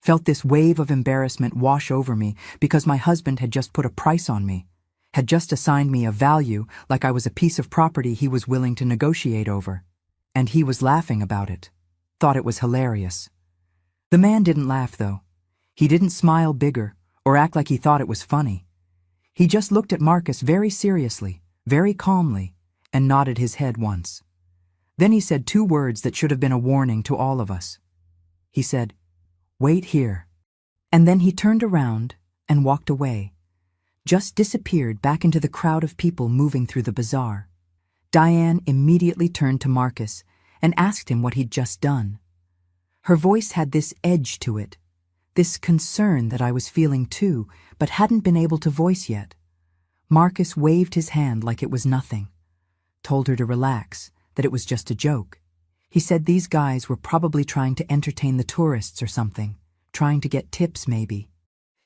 Felt this wave of embarrassment wash over me because my husband had just put a price on me, had just assigned me a value like I was a piece of property he was willing to negotiate over. And he was laughing about it. Thought it was hilarious. The man didn't laugh, though. He didn't smile bigger or act like he thought it was funny. He just looked at Marcus very seriously, very calmly, and nodded his head once. Then he said 2 words that should have been a warning to all of us. He said, "Wait here." And then he turned around and walked away. Just disappeared back into the crowd of people moving through the bazaar. Diane immediately turned to Marcus and asked him what he'd just done. Her voice had this edge to it, this concern that I was feeling too, but hadn't been able to voice yet. Marcus waved his hand like it was nothing, told her to relax, that it was just a joke. He said these guys were probably trying to entertain the tourists or something, trying to get tips maybe.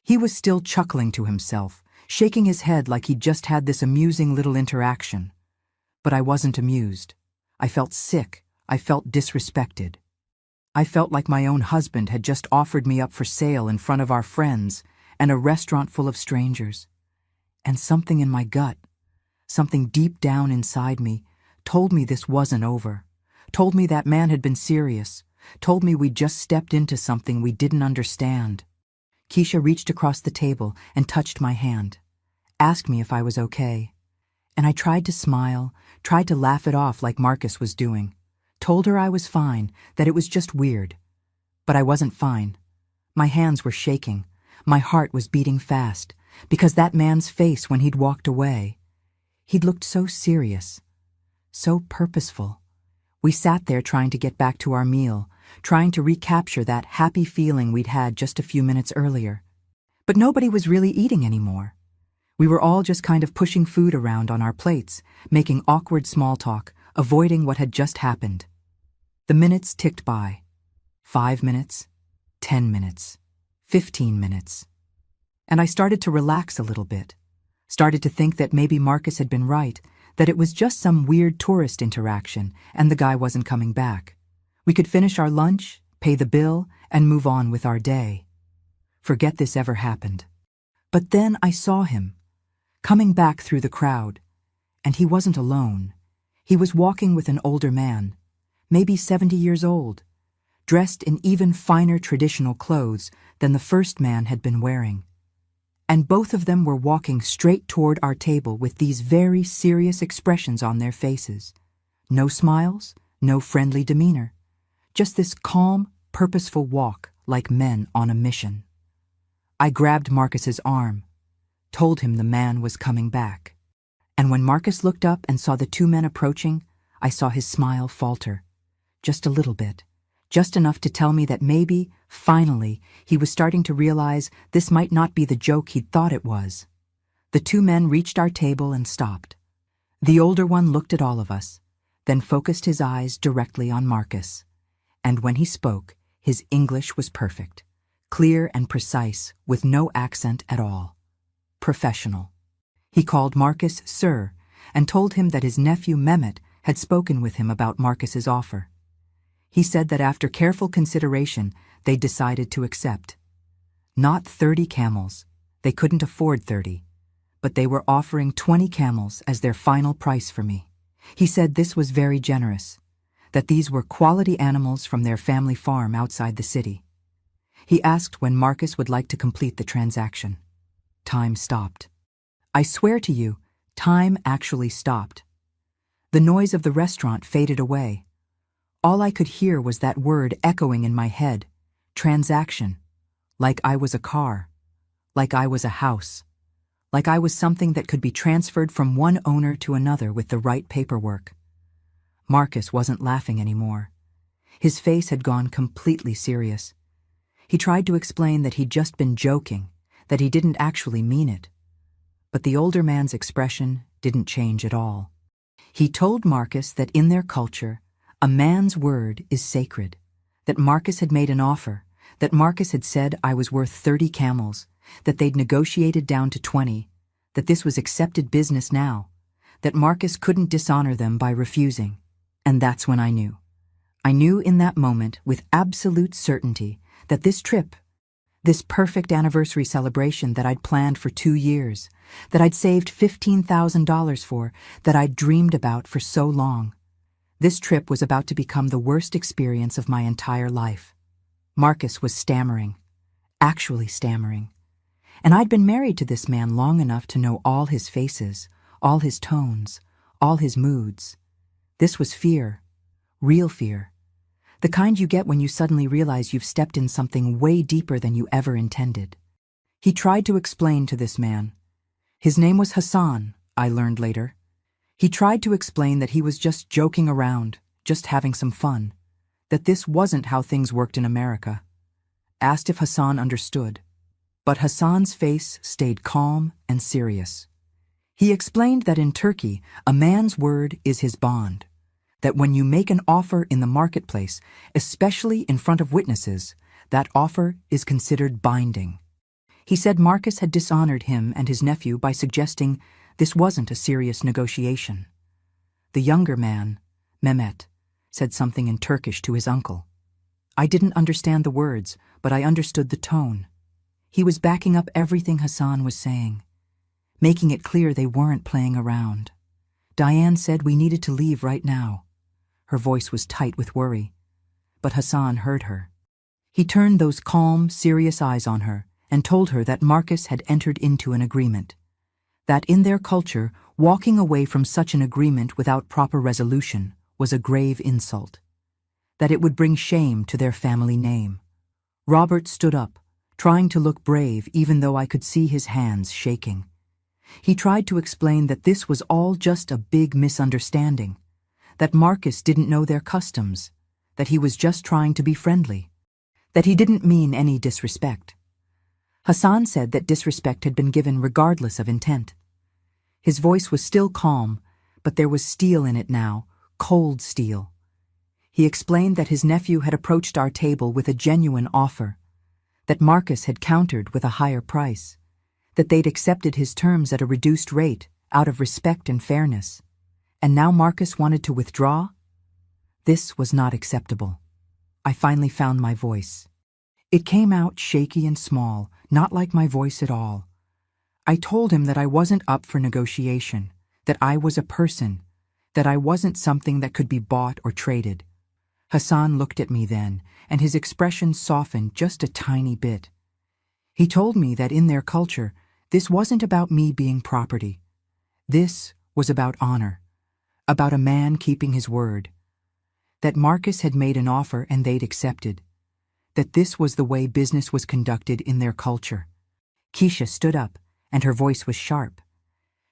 He was still chuckling to himself, shaking his head like he'd just had this amusing little interaction. But I wasn't amused. I felt sick. I felt disrespected. I felt like my own husband had just offered me up for sale in front of our friends and a restaurant full of strangers. And something in my gut, something deep down inside me, told me this wasn't over, told me that man had been serious, told me we'd just stepped into something we didn't understand. Keisha reached across the table and touched my hand, asked me if I was okay. And I tried to smile, tried to laugh it off like Marcus was doing. Told her I was fine, that it was just weird. But I wasn't fine. My hands were shaking. My heart was beating fast, because that man's face when he'd walked away, he'd looked so serious, so purposeful. We sat there trying to get back to our meal, trying to recapture that happy feeling we'd had just a few minutes earlier. But nobody was really eating anymore. We were all just kind of pushing food around on our plates, making awkward small talk, avoiding what had just happened. The minutes ticked by. 5 minutes, 10 minutes, 15 minutes. And I started to relax a little bit. Started to think that maybe Marcus had been right, that it was just some weird tourist interaction and the guy wasn't coming back. We could finish our lunch, pay the bill, and move on with our day. Forget this ever happened. But then I saw him, coming back through the crowd, and he wasn't alone. He was walking with an older man, maybe 70 years old, dressed in even finer traditional clothes than the first man had been wearing. And both of them were walking straight toward our table with these very serious expressions on their faces. No smiles, no friendly demeanor. Just this calm, purposeful walk like men on a mission. I grabbed Marcus's arm, told him the man was coming back. And when Marcus looked up and saw the two men approaching, I saw his smile falter. Just a little bit. Just enough to tell me that maybe, finally, he was starting to realize this might not be the joke he'd thought it was. The two men reached our table and stopped. The older one looked at all of us, then focused his eyes directly on Marcus. And when he spoke, his English was perfect, clear and precise, with no accent at all. Professional. He called Marcus Sir and told him that his nephew Mehmet had spoken with him about Marcus's offer. He said that after careful consideration, they decided to accept. Not 30 camels. They couldn't afford 30. But they were offering 20 camels as their final price for me. He said this was very generous, that these were quality animals from their family farm outside the city. He asked when Marcus would like to complete the transaction. Time stopped. I swear to you, time actually stopped. The noise of the restaurant faded away. All I could hear was that word echoing in my head, transaction, like I was a car, like I was a house, like I was something that could be transferred from one owner to another with the right paperwork. Marcus wasn't laughing anymore. His face had gone completely serious. He tried to explain that he'd just been joking, that he didn't actually mean it. But the older man's expression didn't change at all. He told Marcus that in their culture, a man's word is sacred, that Marcus had made an offer, that Marcus had said I was worth 30 camels, that they'd negotiated down to 20, that this was accepted business now, that Marcus couldn't dishonor them by refusing. And that's when I knew. I knew in that moment with absolute certainty that this trip, this perfect anniversary celebration that I'd planned for 2 years, that I'd saved $15,000 for, that I'd dreamed about for so long, this trip was about to become the worst experience of my entire life. Marcus was stammering, actually stammering. And I'd been married to this man long enough to know all his faces, all his tones, all his moods. This was fear, real fear. The kind you get when you suddenly realize you've stepped in something way deeper than you ever intended. He tried to explain to this man. His name was Hassan, I learned later. He tried to explain that he was just joking around, just having some fun, that this wasn't how things worked in America. Asked if Hassan understood. But Hassan's face stayed calm and serious. He explained that in Turkey, a man's word is his bond, that when you make an offer in the marketplace, especially in front of witnesses, that offer is considered binding. He said Marcus had dishonored him and his nephew by suggesting this wasn't a serious negotiation. The younger man, Mehmet, said something in Turkish to his uncle. I didn't understand the words, but I understood the tone. He was backing up everything Hassan was saying, making it clear they weren't playing around. Diane said we needed to leave right now. Her voice was tight with worry, but Hassan heard her. He turned those calm, serious eyes on her and told her that Marcus had entered into an agreement, that in their culture, walking away from such an agreement without proper resolution was a grave insult, that it would bring shame to their family name. Robert stood up, trying to look brave even though I could see his hands shaking. He tried to explain that this was all just a big misunderstanding, that Marcus didn't know their customs, that he was just trying to be friendly, that he didn't mean any disrespect. Hassan said that disrespect had been given regardless of intent. His voice was still calm, but there was steel in it now, cold steel. He explained that his nephew had approached our table with a genuine offer, that Marcus had countered with a higher price, that they'd accepted his terms at a reduced rate out of respect and fairness, and now Marcus wanted to withdraw? This was not acceptable. I finally found my voice. It came out shaky and small, not like my voice at all. I told him that I wasn't up for negotiation, that I was a person, that I wasn't something that could be bought or traded. Hassan looked at me then, and his expression softened just a tiny bit. He told me that in their culture, this wasn't about me being property. This was about honor, about a man keeping his word. That Marcus had made an offer and they'd accepted. That this was the way business was conducted in their culture. Keisha stood up, and her voice was sharp.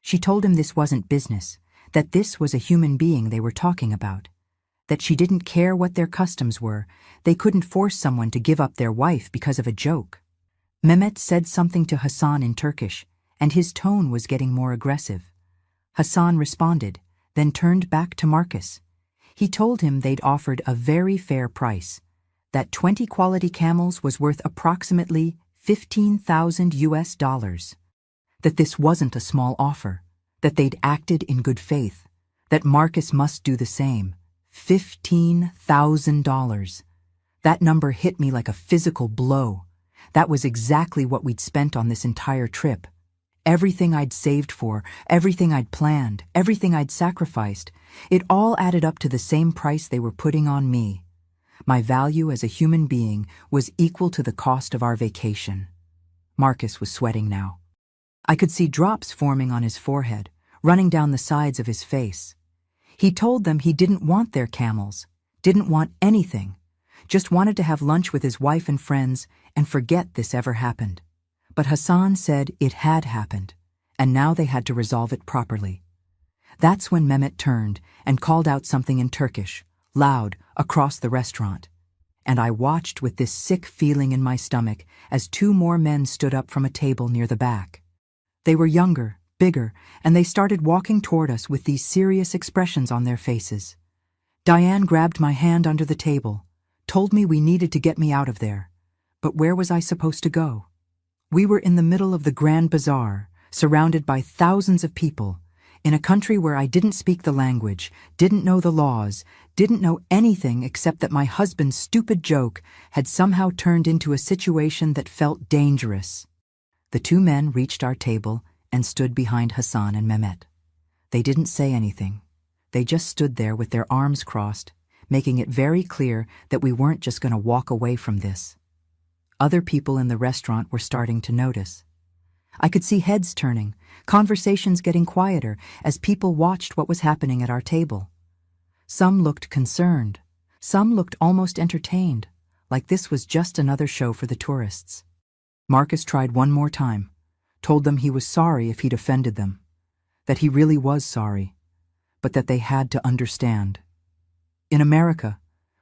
She told him this wasn't business, that this was a human being they were talking about. That she didn't care what their customs were, they couldn't force someone to give up their wife because of a joke. Mehmet said something to Hasan in Turkish, and his tone was getting more aggressive. Hasan responded, then turned back to Marcus. He told him they'd offered a very fair price, that 20 quality camels was worth approximately $15,000, that this wasn't a small offer, that they'd acted in good faith, that Marcus must do the same. $15,000. That number hit me like a physical blow. That was exactly what we'd spent on this entire trip. Everything I'd saved for, everything I'd planned, everything I'd sacrificed, it all added up to the same price they were putting on me. My value as a human being was equal to the cost of our vacation. Marcus was sweating now. I could see drops forming on his forehead, running down the sides of his face. He told them he didn't want their camels, didn't want anything, just wanted to have lunch with his wife and friends and forget this ever happened. But Hasan said it had happened, and now they had to resolve it properly. That's when Mehmet turned and called out something in Turkish, loud, across the restaurant. And I watched with this sick feeling in my stomach as two more men stood up from a table near the back. They were younger, bigger, and they started walking toward us with these serious expressions on their faces. Diane grabbed my hand under the table, told me we needed to get me out of there. But where was I supposed to go? We were in the middle of the Grand Bazaar, surrounded by thousands of people, in a country where I didn't speak the language, didn't know the laws, didn't know anything except that my husband's stupid joke had somehow turned into a situation that felt dangerous. The two men reached our table and stood behind Hasan and Mehmet. They didn't say anything. They just stood there with their arms crossed, making it very clear that we weren't just going to walk away from this. Other people in the restaurant were starting to notice. I could see heads turning, conversations getting quieter as people watched what was happening at our table. Some looked concerned. Some looked almost entertained, like this was just another show for the tourists. Marcus tried one more time, told them he was sorry if he'd offended them, that he really was sorry, but that they had to understand. In America,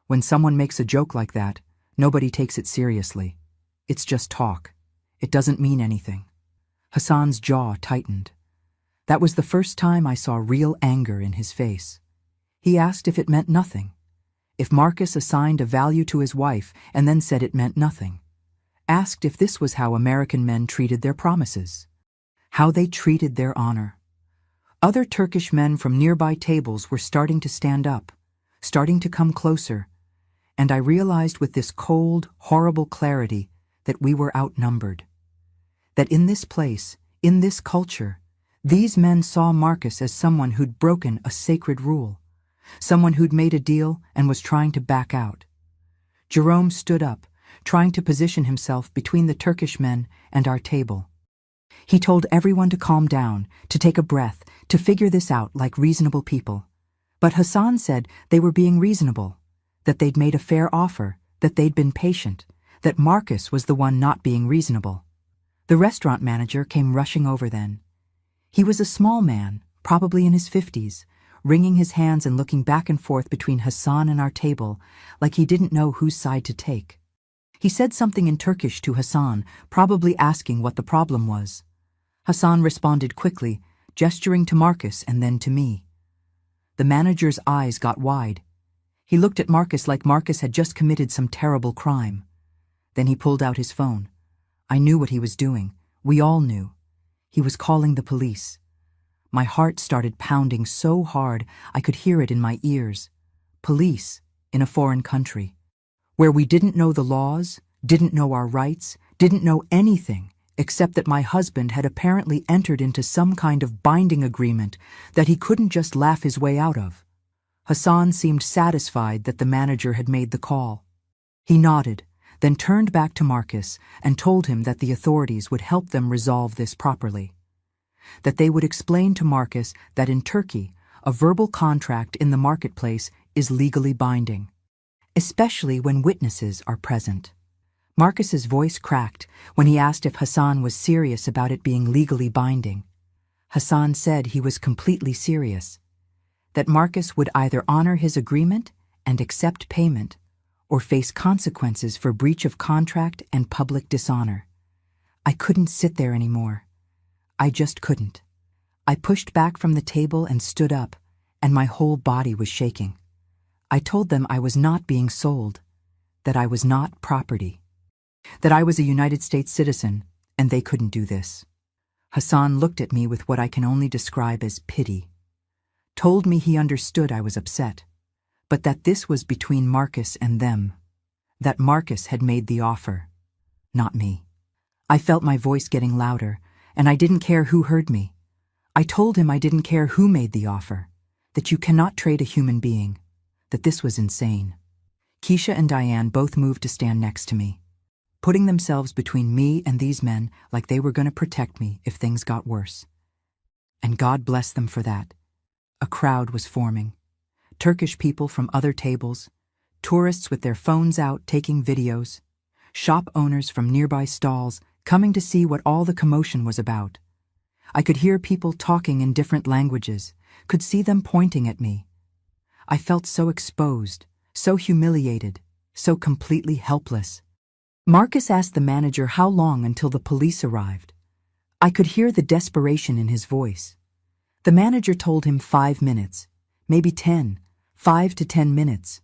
when someone makes a joke like that, nobody takes it seriously. It's just talk. It doesn't mean anything. Hasan's jaw tightened. That was the first time I saw real anger in his face. He asked if it meant nothing, if Marcus assigned a value to his wife and then said it meant nothing. Asked if this was how American men treated their promises, how they treated their honor. Other Turkish men from nearby tables were starting to stand up, starting to come closer, and I realized with this cold, horrible clarity that we were outnumbered. That in this place, in this culture, these men saw Marcus as someone who'd broken a sacred rule, someone who'd made a deal and was trying to back out. Jerome stood up, trying to position himself between the Turkish men and our table. He told everyone to calm down, to take a breath, to figure this out like reasonable people. But Hasan said they were being reasonable, that they'd made a fair offer, that they'd been patient, that Marcus was the one not being reasonable. The restaurant manager came rushing over then. He was a small man, probably in his 50s, wringing his hands and looking back and forth between Hasan and our table like he didn't know whose side to take. He said something in Turkish to Hasan, probably asking what the problem was. Hasan responded quickly, gesturing to Marcus and then to me. The manager's eyes got wide. He looked at Marcus like Marcus had just committed some terrible crime. Then he pulled out his phone. I knew what he was doing. We all knew. He was calling the police. My heart started pounding so hard I could hear it in my ears. Police in a foreign country, where we didn't know the laws, didn't know our rights, didn't know anything except that my husband had apparently entered into some kind of binding agreement that he couldn't just laugh his way out of. Hasan seemed satisfied that the manager had made the call. He nodded, then turned back to Marcus and told him that the authorities would help them resolve this properly. That they would explain to Marcus that in Turkey, a verbal contract in the marketplace is legally binding, especially when witnesses are present. Marcus's voice cracked when he asked if Hassan was serious about it being legally binding. Hassan said he was completely serious, that Marcus would either honor his agreement and accept payment or face consequences for breach of contract and public dishonor. I couldn't sit there anymore. I just couldn't. I pushed back from the table and stood up, and my whole body was shaking. I told them I was not being sold, that I was not property, that I was a United States citizen, and they couldn't do this. Hassan looked at me with what I can only describe as pity, told me he understood I was upset, but that this was between Marcus and them, that Marcus had made the offer, not me. I felt my voice getting louder, and I didn't care who heard me. I told him I didn't care who made the offer, that you cannot trade a human being, that this was insane. Keisha and Diane both moved to stand next to me, putting themselves between me and these men like they were going to protect me if things got worse. And God bless them for that. A crowd was forming. Turkish people from other tables, tourists with their phones out taking videos, shop owners from nearby stalls coming to see what all the commotion was about. I could hear people talking in different languages, could see them pointing at me. I felt so exposed, so humiliated, so completely helpless. Marcus asked the manager how long until the police arrived. I could hear the desperation in his voice. The manager told him 5 minutes, maybe 10, 5 to 10 minutes.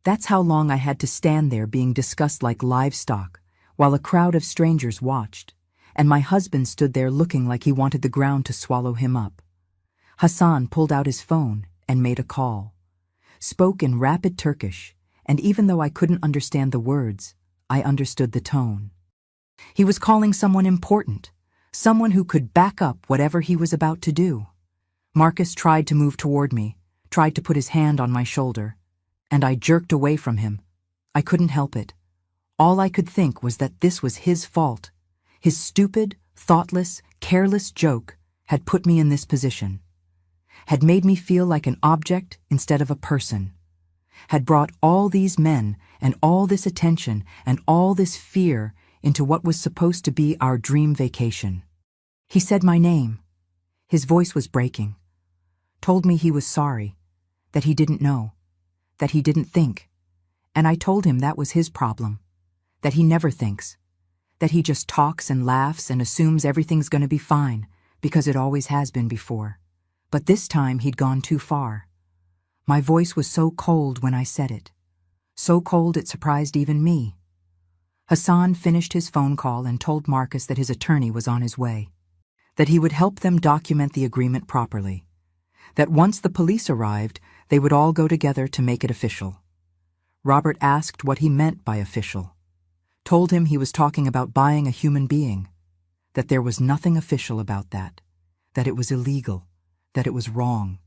That's how long I had to stand there being discussed like livestock, while a crowd of strangers watched, and my husband stood there looking like he wanted the ground to swallow him up. Hassan pulled out his phone and made a call, spoke in rapid Turkish, and even though I couldn't understand the words, I understood the tone. He was calling someone important, someone who could back up whatever he was about to do. Marcus tried to move toward me, tried to put his hand on my shoulder, and I jerked away from him. I couldn't help it. All I could think was that this was his fault. His stupid, thoughtless, careless joke had put me in this position, had made me feel like an object instead of a person, had brought all these men and all this attention and all this fear into what was supposed to be our dream vacation. He said my name. His voice was breaking. Told me he was sorry, that he didn't know, that he didn't think. And I told him that was his problem, that he never thinks, that he just talks and laughs and assumes everything's going to be fine, because it always has been before. But this time he'd gone too far. My voice was so cold when I said it, so cold it surprised even me. Hassan finished his phone call and told Marcus that his attorney was on his way, that he would help them document the agreement properly, that once the police arrived, they would all go together to make it official. Robert asked what he meant by official, told him he was talking about buying a human being, that there was nothing official about that it was illegal, that it was wrong.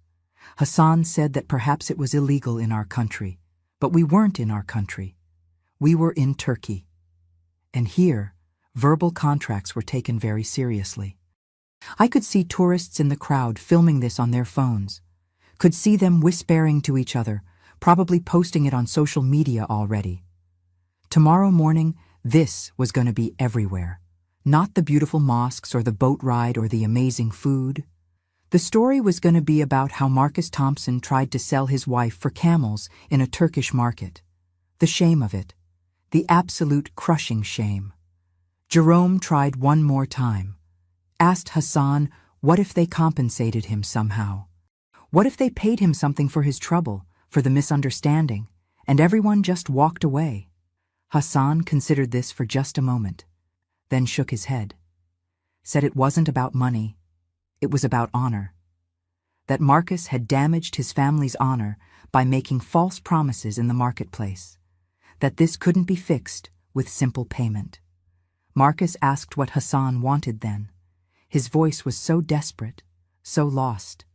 Hassan said that perhaps it was illegal in our country, but we weren't in our country. We were in Turkey. And here, verbal contracts were taken very seriously. I could see tourists in the crowd filming this on their phones, could see them whispering to each other, probably posting it on social media already. Tomorrow morning, this was going to be everywhere. Not the beautiful mosques or the boat ride or the amazing food. The story was going to be about how Marcus Thompson tried to sell his wife for camels in a Turkish market. The shame of it. The absolute crushing shame. Jerome tried one more time. Asked Hassan what if they compensated him somehow. What if they paid him something for his trouble, for the misunderstanding, and everyone just walked away? Hassan considered this for just a moment, then shook his head. Said it wasn't about money, it was about honor. That Marcus had damaged his family's honor by making false promises in the marketplace. That this couldn't be fixed with simple payment. Marcus asked what Hassan wanted then. His voice was so desperate, so lost.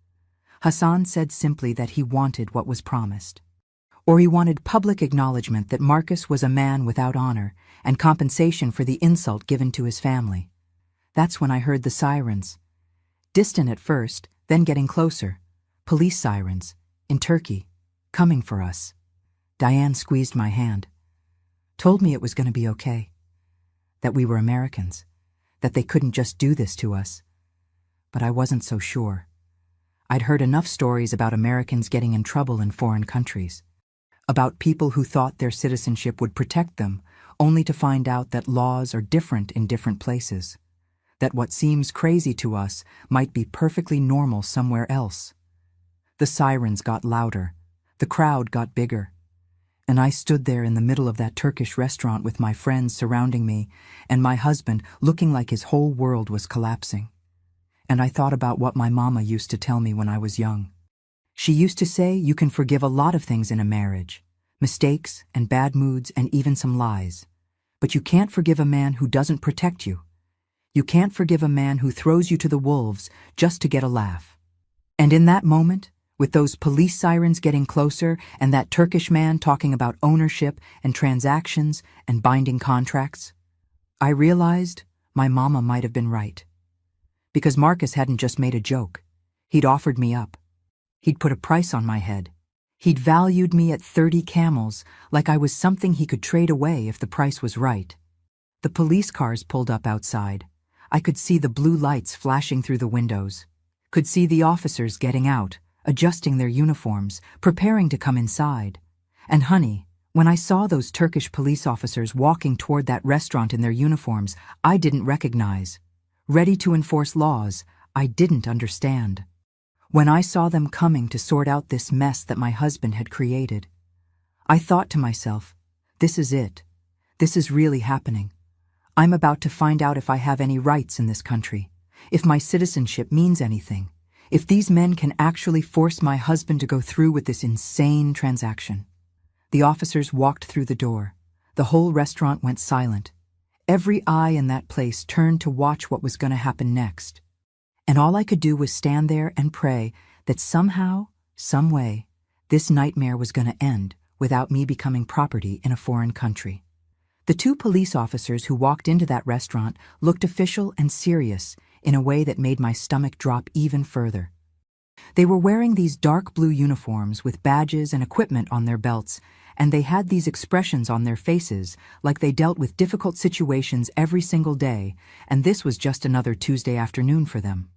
Hassan said simply that he wanted what was promised. Or he wanted public acknowledgement that Marcus was a man without honor and compensation for the insult given to his family. That's when I heard the sirens. Distant at first, then getting closer. Police sirens. In Turkey. coming for us. Diane squeezed my hand, told me it was going to be okay, that we were Americans, that they couldn't just do this to us. But I wasn't so sure. I'd heard enough stories about Americans getting in trouble in foreign countries, about people who thought their citizenship would protect them, only to find out that laws are different in different places, that what seems crazy to us might be perfectly normal somewhere else. The sirens got louder, the crowd got bigger, and I stood there in the middle of that Turkish restaurant with my friends surrounding me and my husband looking like his whole world was collapsing. And I thought about what my mama used to tell me when I was young. She used to say you can forgive a lot of things in a marriage, mistakes and bad moods and even some lies. But you can't forgive a man who doesn't protect you. You can't forgive a man who throws you to the wolves just to get a laugh. And in that moment, with those police sirens getting closer and that Turkish man talking about ownership and transactions and binding contracts, I realized my mama might have been right. Because Marcus hadn't just made a joke. He'd offered me up. He'd put a price on my head. He'd valued me at 30 camels, like I was something he could trade away if the price was right. The police cars pulled up outside. I could see the blue lights flashing through the windows. Could see the officers getting out, adjusting their uniforms, preparing to come inside. And honey, when I saw those Turkish police officers walking toward that restaurant in their uniforms I didn't recognize, ready to enforce laws I didn't understand. When I saw them coming to sort out this mess that my husband had created, I thought to myself, this is it. This is really happening. I'm about to find out if I have any rights in this country, if my citizenship means anything, if these men can actually force my husband to go through with this insane transaction. The officers walked through the door. The whole restaurant went silent. Every eye in that place turned to watch what was going to happen next. And all I could do was stand there and pray that somehow, some way, this nightmare was going to end without me becoming property in a foreign country. The two police officers who walked into that restaurant looked official and serious in a way that made my stomach drop even further. They were wearing these dark blue uniforms with badges and equipment on their belts, and they had these expressions on their faces like they dealt with difficult situations every single day, and this was just another Tuesday afternoon for them.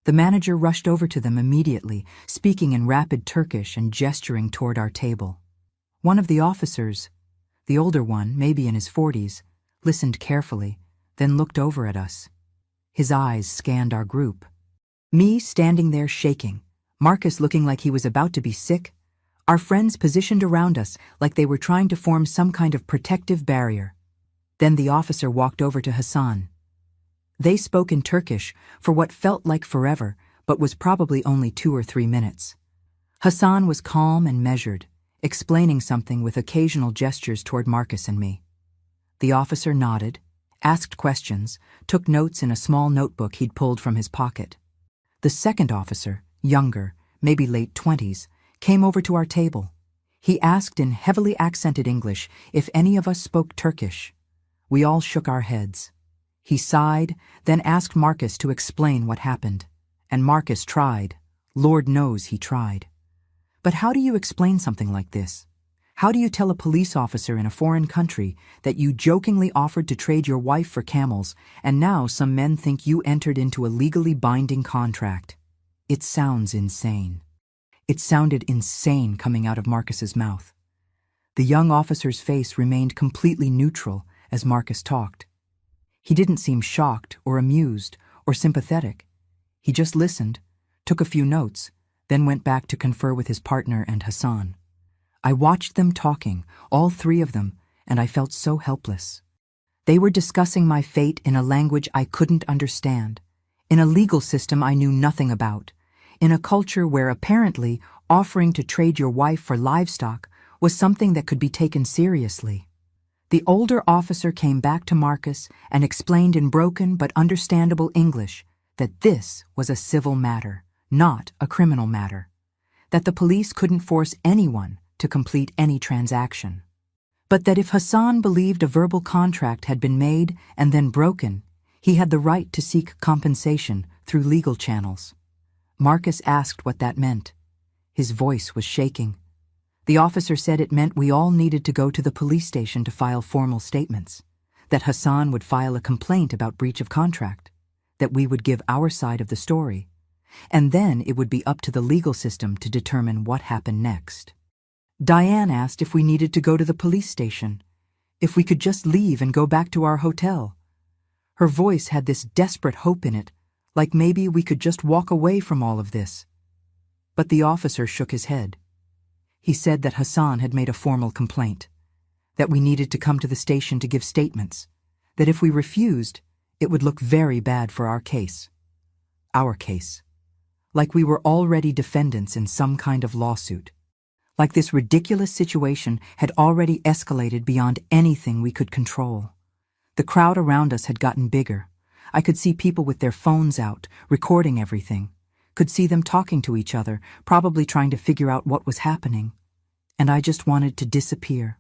The manager rushed over to them immediately, speaking in rapid Turkish and gesturing toward our table. One of the officers, the older one, maybe in his 40s, listened carefully, then looked over at us. His eyes scanned our group. Me standing there shaking, Marcus looking like he was about to be sick, our friends positioned around us like they were trying to form some kind of protective barrier. Then the officer walked over to Hassan. They spoke in Turkish for what felt like forever, but was probably only 2 or 3 minutes. Hassan was calm and measured, explaining something with occasional gestures toward Marcus and me. The officer nodded, asked questions, took notes in a small notebook he'd pulled from his pocket. The second officer, younger, maybe late 20s, came over to our table. He asked in heavily accented English if any of us spoke Turkish. We all shook our heads. He sighed, then asked Marcus to explain what happened. And Marcus tried. Lord knows he tried. But how do you explain something like this? How do you tell a police officer in a foreign country that you jokingly offered to trade your wife for camels, and now some men think you entered into a legally binding contract? It sounds insane. It sounded insane coming out of Marcus's mouth. The young officer's face remained completely neutral as Marcus talked. He didn't seem shocked or amused or sympathetic. He just listened, took a few notes, then went back to confer with his partner and Hassan. I watched them talking, all 3 of them, and I felt so helpless. They were discussing my fate in a language I couldn't understand, in a legal system I knew nothing about, in a culture where apparently offering to trade your wife for livestock was something that could be taken seriously. The older officer came back to Marcus and explained in broken but understandable English that this was a civil matter, not a criminal matter, that the police couldn't force anyone to complete any transaction, but that if Hassan believed a verbal contract had been made and then broken, he had the right to seek compensation through legal channels. Marcus asked what that meant. His voice was shaking. The officer said it meant we all needed to go to the police station to file formal statements, that Hassan would file a complaint about breach of contract, that we would give our side of the story, and then it would be up to the legal system to determine what happened next. Diane asked if we needed to go to the police station, if we could just leave and go back to our hotel. Her voice had this desperate hope in it, like maybe we could just walk away from all of this. But the officer shook his head. He said that Hassan had made a formal complaint, that we needed to come to the station to give statements, that if we refused, it would look very bad for our case. Our case. Like we were already defendants in some kind of lawsuit. Like this ridiculous situation had already escalated beyond anything we could control. The crowd around us had gotten bigger. I could see people with their phones out, recording everything. Could see them talking to each other, probably trying to figure out what was happening. And I just wanted to disappear.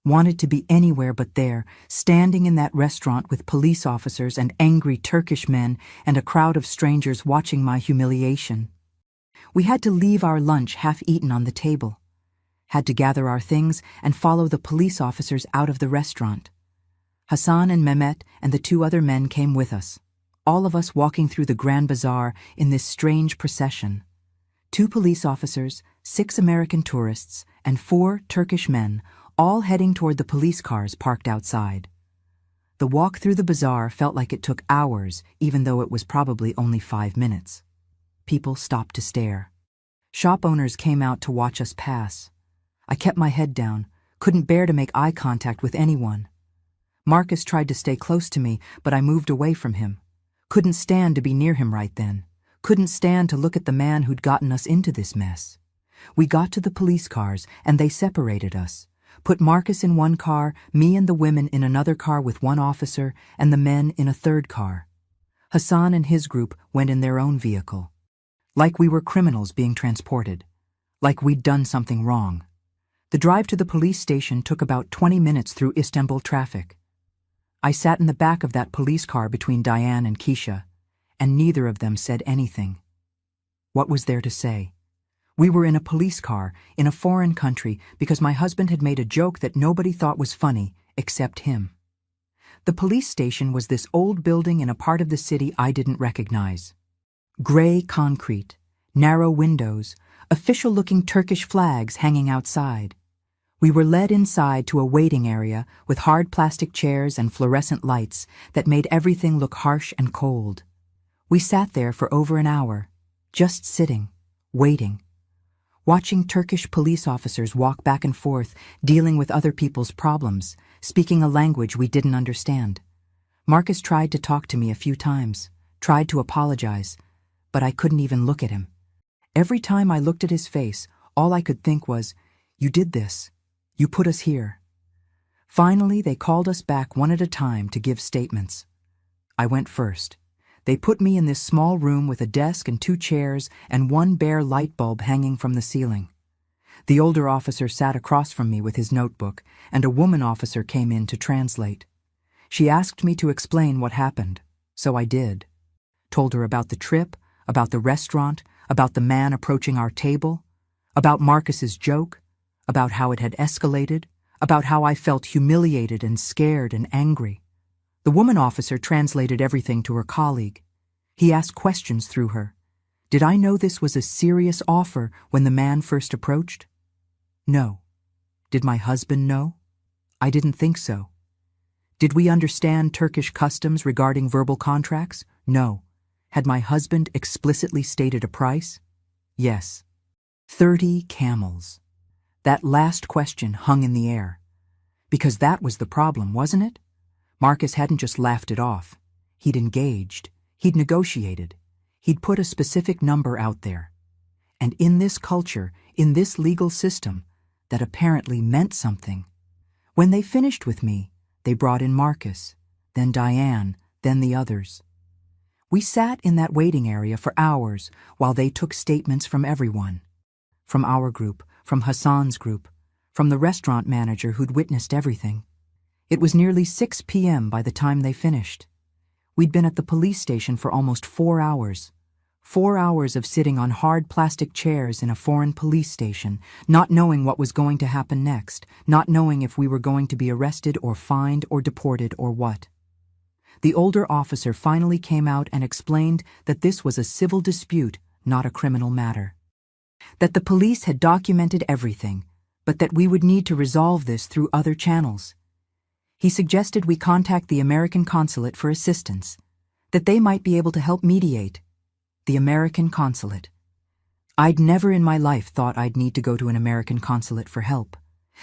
Wanted to be anywhere but there, standing in that restaurant with police officers and angry Turkish men and a crowd of strangers watching my humiliation. We had to leave our lunch half-eaten on the table. Had to gather our things and follow the police officers out of the restaurant. Hassan and Mehmet and the 2 other men came with us, all of us walking through the Grand Bazaar in this strange procession. 2 police officers, 6 American tourists, and 4 Turkish men, all heading toward the police cars parked outside. The walk through the bazaar felt like it took hours, even though it was probably only 5 minutes. People stopped to stare. Shop owners came out to watch us pass. I kept my head down, couldn't bear to make eye contact with anyone. Marcus tried to stay close to me, but I moved away from him. Couldn't stand to be near him right then. Couldn't stand to look at the man who'd gotten us into this mess. We got to the police cars, and they separated us. Put Marcus in one car, me and the women in another car with one officer, and the men in a third car. Hassan and his group went in their own vehicle. Like we were criminals being transported. Like we'd done something wrong. The drive to the police station took about 20 minutes through Istanbul traffic. I sat in the back of that police car between Diane and Keisha, and neither of them said anything. What was there to say? We were in a police car, in a foreign country, because my husband had made a joke that nobody thought was funny, except him. The police station was this old building in a part of the city I didn't recognize. Gray concrete, narrow windows, official-looking Turkish flags hanging outside. We were led inside to a waiting area with hard plastic chairs and fluorescent lights that made everything look harsh and cold. We sat there for over an hour, just sitting, waiting. Watching Turkish police officers walk back and forth, dealing with other people's problems, speaking a language we didn't understand. Marcus tried to talk to me a few times, tried to apologize, but I couldn't even look at him. Every time I looked at his face, all I could think was, "You did this. You put us here." Finally, they called us back one at a time to give statements. I went first. They put me in this small room with a desk and 2 chairs and one bare light bulb hanging from the ceiling. The older officer sat across from me with his notebook, and a woman officer came in to translate. She asked me to explain what happened, so I did. Told her about the trip, about the restaurant, about the man approaching our table, about Marcus's joke, about how it had escalated, about how I felt humiliated and scared and angry. The woman officer translated everything to her colleague. He asked questions through her. Did I know this was a serious offer when the man first approached? No. Did my husband know? I didn't think so. Did we understand Turkish customs regarding verbal contracts? No. Had my husband explicitly stated a price? Yes. 30 camels. That last question hung in the air. Because that was the problem, wasn't it? Marcus hadn't just laughed it off. He'd engaged. He'd negotiated. He'd put a specific number out there. And in this culture, in this legal system, that apparently meant something. When they finished with me, they brought in Marcus, then Diane, then the others. We sat in that waiting area for hours while they took statements from everyone. From our group, from Hassan's group, from the restaurant manager who'd witnessed everything. It was nearly 6 p.m. by the time they finished. We'd been at the police station for almost 4 hours. 4 hours of sitting on hard plastic chairs in a foreign police station, not knowing what was going to happen next, not knowing if we were going to be arrested or fined or deported or what. The older officer finally came out and explained that this was a civil dispute, not a criminal matter. That the police had documented everything, but that we would need to resolve this through other channels. He suggested we contact the American consulate for assistance, that they might be able to help mediate. The American consulate. I'd never in my life thought I'd need to go to an American consulate for help.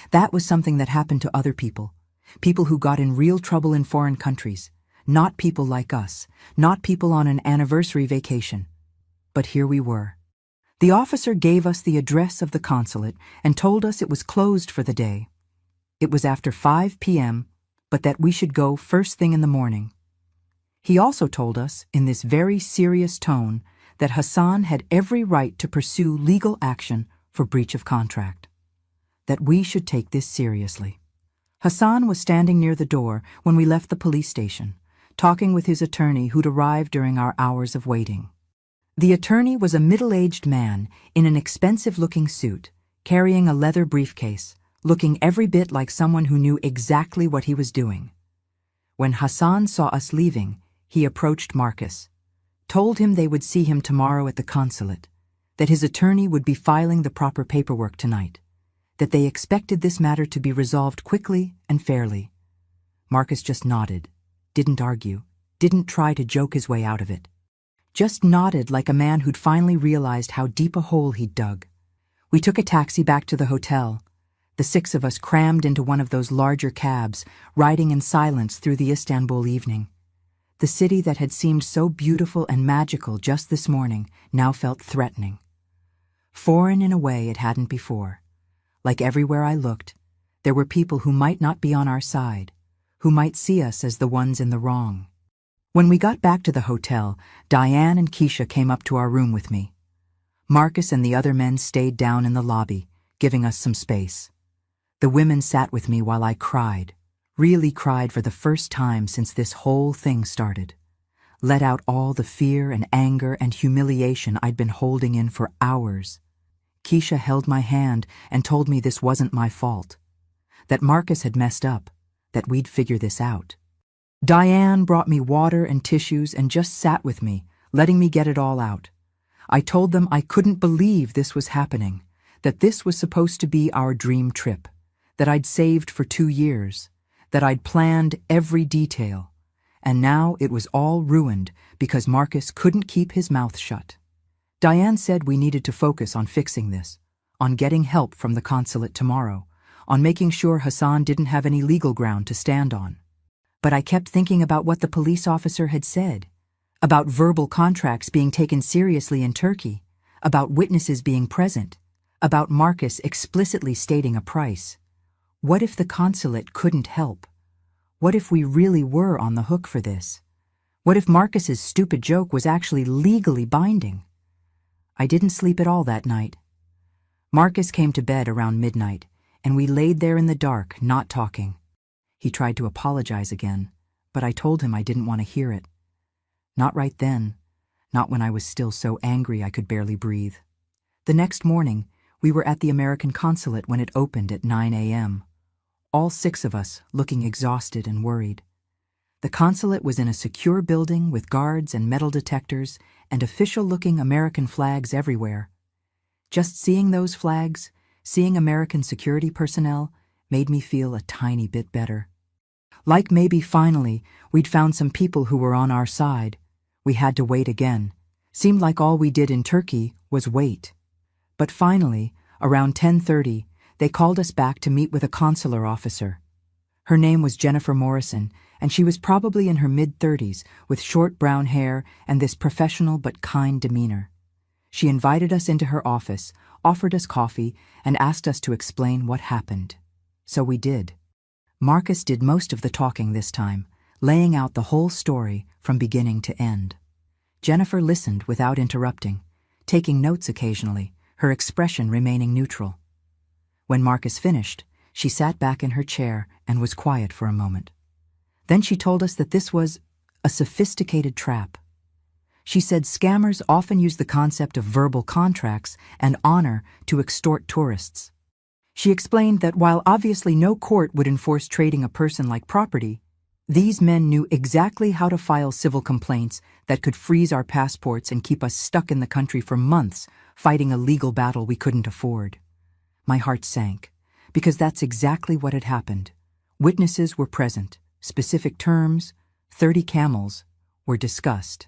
That was something that happened to other people, people who got in real trouble in foreign countries, not people like us, not people on an anniversary vacation. But here we were. The officer gave us the address of the consulate and told us it was closed for the day. It was after 5 p.m., but that we should go first thing in the morning. He also told us, in this very serious tone, that Hassan had every right to pursue legal action for breach of contract. That we should take this seriously. Hassan was standing near the door when we left the police station, talking with his attorney who'd arrived during our hours of waiting. The attorney was a middle-aged man in an expensive-looking suit, carrying a leather briefcase, looking every bit like someone who knew exactly what he was doing. When Hassan saw us leaving, he approached Marcus, told him they would see him tomorrow at the consulate, that his attorney would be filing the proper paperwork tonight, that they expected this matter to be resolved quickly and fairly. Marcus just nodded, didn't argue, didn't try to joke his way out of it. Just nodded like a man who'd finally realized how deep a hole he'd dug. We took a taxi back to the hotel, the 6 of us crammed into one of those larger cabs, riding in silence through the Istanbul evening. The city that had seemed so beautiful and magical just this morning now felt threatening. Foreign in a way it hadn't before. Like everywhere I looked, there were people who might not be on our side, who might see us as the ones in the wrong. When we got back to the hotel, Diane and Keisha came up to our room with me. Marcus and the other men stayed down in the lobby, giving us some space. The women sat with me while I cried. Really cried for the first time since this whole thing started. Let out all the fear and anger and humiliation I'd been holding in for hours. Keisha held my hand and told me this wasn't my fault, that Marcus had messed up, that we'd figure this out. Diane brought me water and tissues and just sat with me, letting me get it all out. I told them I couldn't believe this was happening, that this was supposed to be our dream trip, that I'd saved for 2 years, that I'd planned every detail, and now it was all ruined because Marcus couldn't keep his mouth shut. Diane said we needed to focus on fixing this, on getting help from the consulate tomorrow, on making sure Hassan didn't have any legal ground to stand on. But I kept thinking about what the police officer had said, about verbal contracts being taken seriously in Turkey, about witnesses being present, about Marcus explicitly stating a price. What if the consulate couldn't help? What if we really were on the hook for this? What if Marcus's stupid joke was actually legally binding? I didn't sleep at all that night. Marcus came to bed around midnight, and we laid there in the dark, not talking. He tried to apologize again, but I told him I didn't want to hear it. Not right then, not when I was still so angry I could barely breathe. The next morning, we were at the American consulate when it opened at 9 a.m. All 6 of us looking exhausted and worried. The consulate was in a secure building with guards and metal detectors and official-looking American flags everywhere. Just seeing those flags, seeing American security personnel, made me feel a tiny bit better. Like maybe finally we'd found some people who were on our side. We had to wait again. Seemed like all we did in Turkey was wait. But finally, around 10:30, they called us back to meet with a consular officer. Her name was Jennifer Morrison, and she was probably in her mid-30s with short brown hair and this professional but kind demeanor. She invited us into her office, offered us coffee, and asked us to explain what happened. So we did. Marcus did most of the talking this time, laying out the whole story from beginning to end. Jennifer listened without interrupting, taking notes occasionally, her expression remaining neutral. When Marcus finished, she sat back in her chair and was quiet for a moment. Then she told us that this was a sophisticated trap. She said scammers often use the concept of verbal contracts and honor to extort tourists. She explained that while obviously no court would enforce trading a person like property, these men knew exactly how to file civil complaints that could freeze our passports and keep us stuck in the country for months, fighting a legal battle we couldn't afford. My heart sank, because that's exactly what had happened. Witnesses were present. Specific terms, 30 camels, were discussed.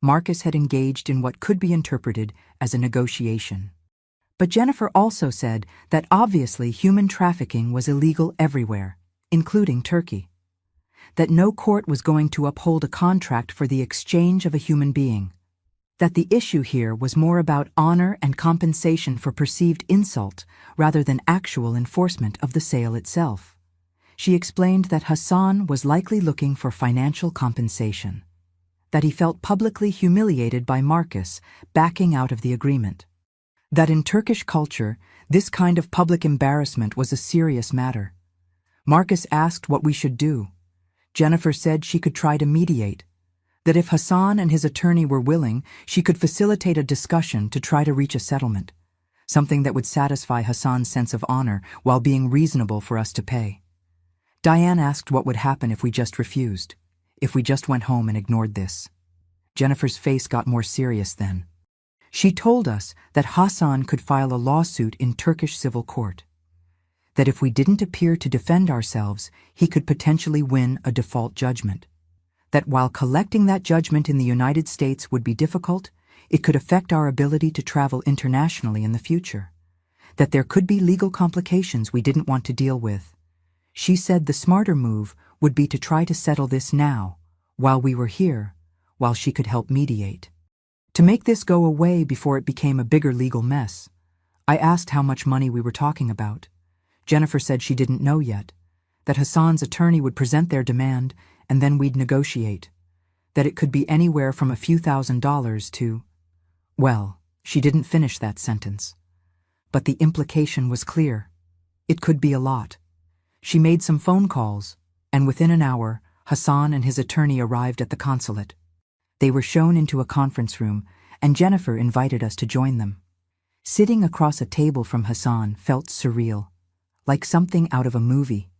Marcus had engaged in what could be interpreted as a negotiation. But Jennifer also said that obviously human trafficking was illegal everywhere, including Turkey. That no court was going to uphold a contract for the exchange of a human being. That the issue here was more about honor and compensation for perceived insult rather than actual enforcement of the sale itself. She explained that Hassan was likely looking for financial compensation. That he felt publicly humiliated by Marcus backing out of the agreement. That in Turkish culture, this kind of public embarrassment was a serious matter. Marcus asked what we should do. Jennifer said she could try to mediate. That if Hassan and his attorney were willing, she could facilitate a discussion to try to reach a settlement. Something that would satisfy Hassan's sense of honor while being reasonable for us to pay. Diane asked what would happen if we just refused. If we just went home and ignored this. Jennifer's face got more serious then. She told us that Hassan could file a lawsuit in Turkish civil court. That if we didn't appear to defend ourselves, he could potentially win a default judgment. That while collecting that judgment in the United States would be difficult, it could affect our ability to travel internationally in the future. That there could be legal complications we didn't want to deal with. She said the smarter move would be to try to settle this now, while we were here, while she could help mediate. To make this go away before it became a bigger legal mess, I asked how much money we were talking about. Jennifer said she didn't know yet, that Hassan's attorney would present their demand and then we'd negotiate, that it could be anywhere from a few $1,000s to… Well, she didn't finish that sentence. But the implication was clear. It could be a lot. She made some phone calls, and within an hour, Hassan and his attorney arrived at the consulate. They were shown into a conference room, and Jennifer invited us to join them. Sitting across a table from Hassan felt surreal, like something out of a movie.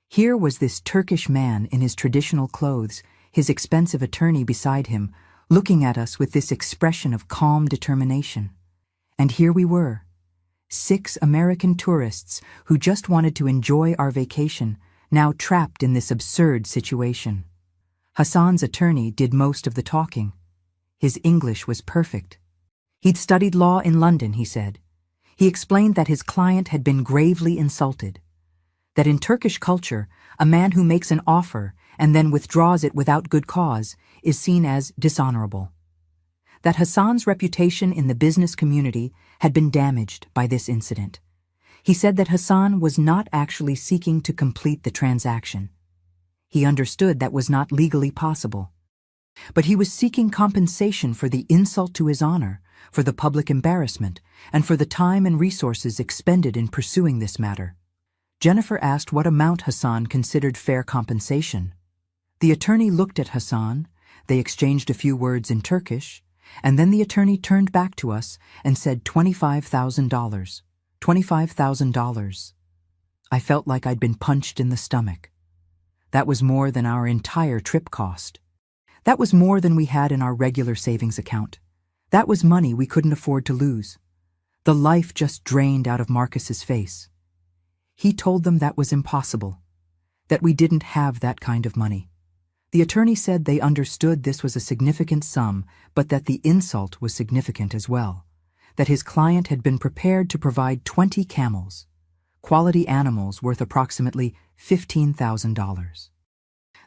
Here was this Turkish man in his traditional clothes, his expensive attorney beside him, looking at us with this expression of calm determination. And here we were, 6 American tourists who just wanted to enjoy our vacation, now trapped in this absurd situation. Hassan's attorney did most of the talking. His English was perfect. He'd studied law in London, he said. He explained that his client had been gravely insulted. That in Turkish culture, a man who makes an offer and then withdraws it without good cause is seen as dishonorable. That Hassan's reputation in the business community had been damaged by this incident. He said that Hassan was not actually seeking to complete the transaction. He understood that was not legally possible. But he was seeking compensation for the insult to his honor, for the public embarrassment, and for the time and resources expended in pursuing this matter. Jennifer asked what amount Hassan considered fair compensation. The attorney looked at Hassan, they exchanged a few words in Turkish, and then the attorney turned back to us and said $25,000. $25,000. I felt like I'd been punched in the stomach. That was more than our entire trip cost. That was more than we had in our regular savings account. That was money we couldn't afford to lose. The life just drained out of Marcus's face. He told them that was impossible, that we didn't have that kind of money. The attorney said they understood this was a significant sum, but that the insult was significant as well, that his client had been prepared to provide 20 camels, quality animals worth approximately $15,000.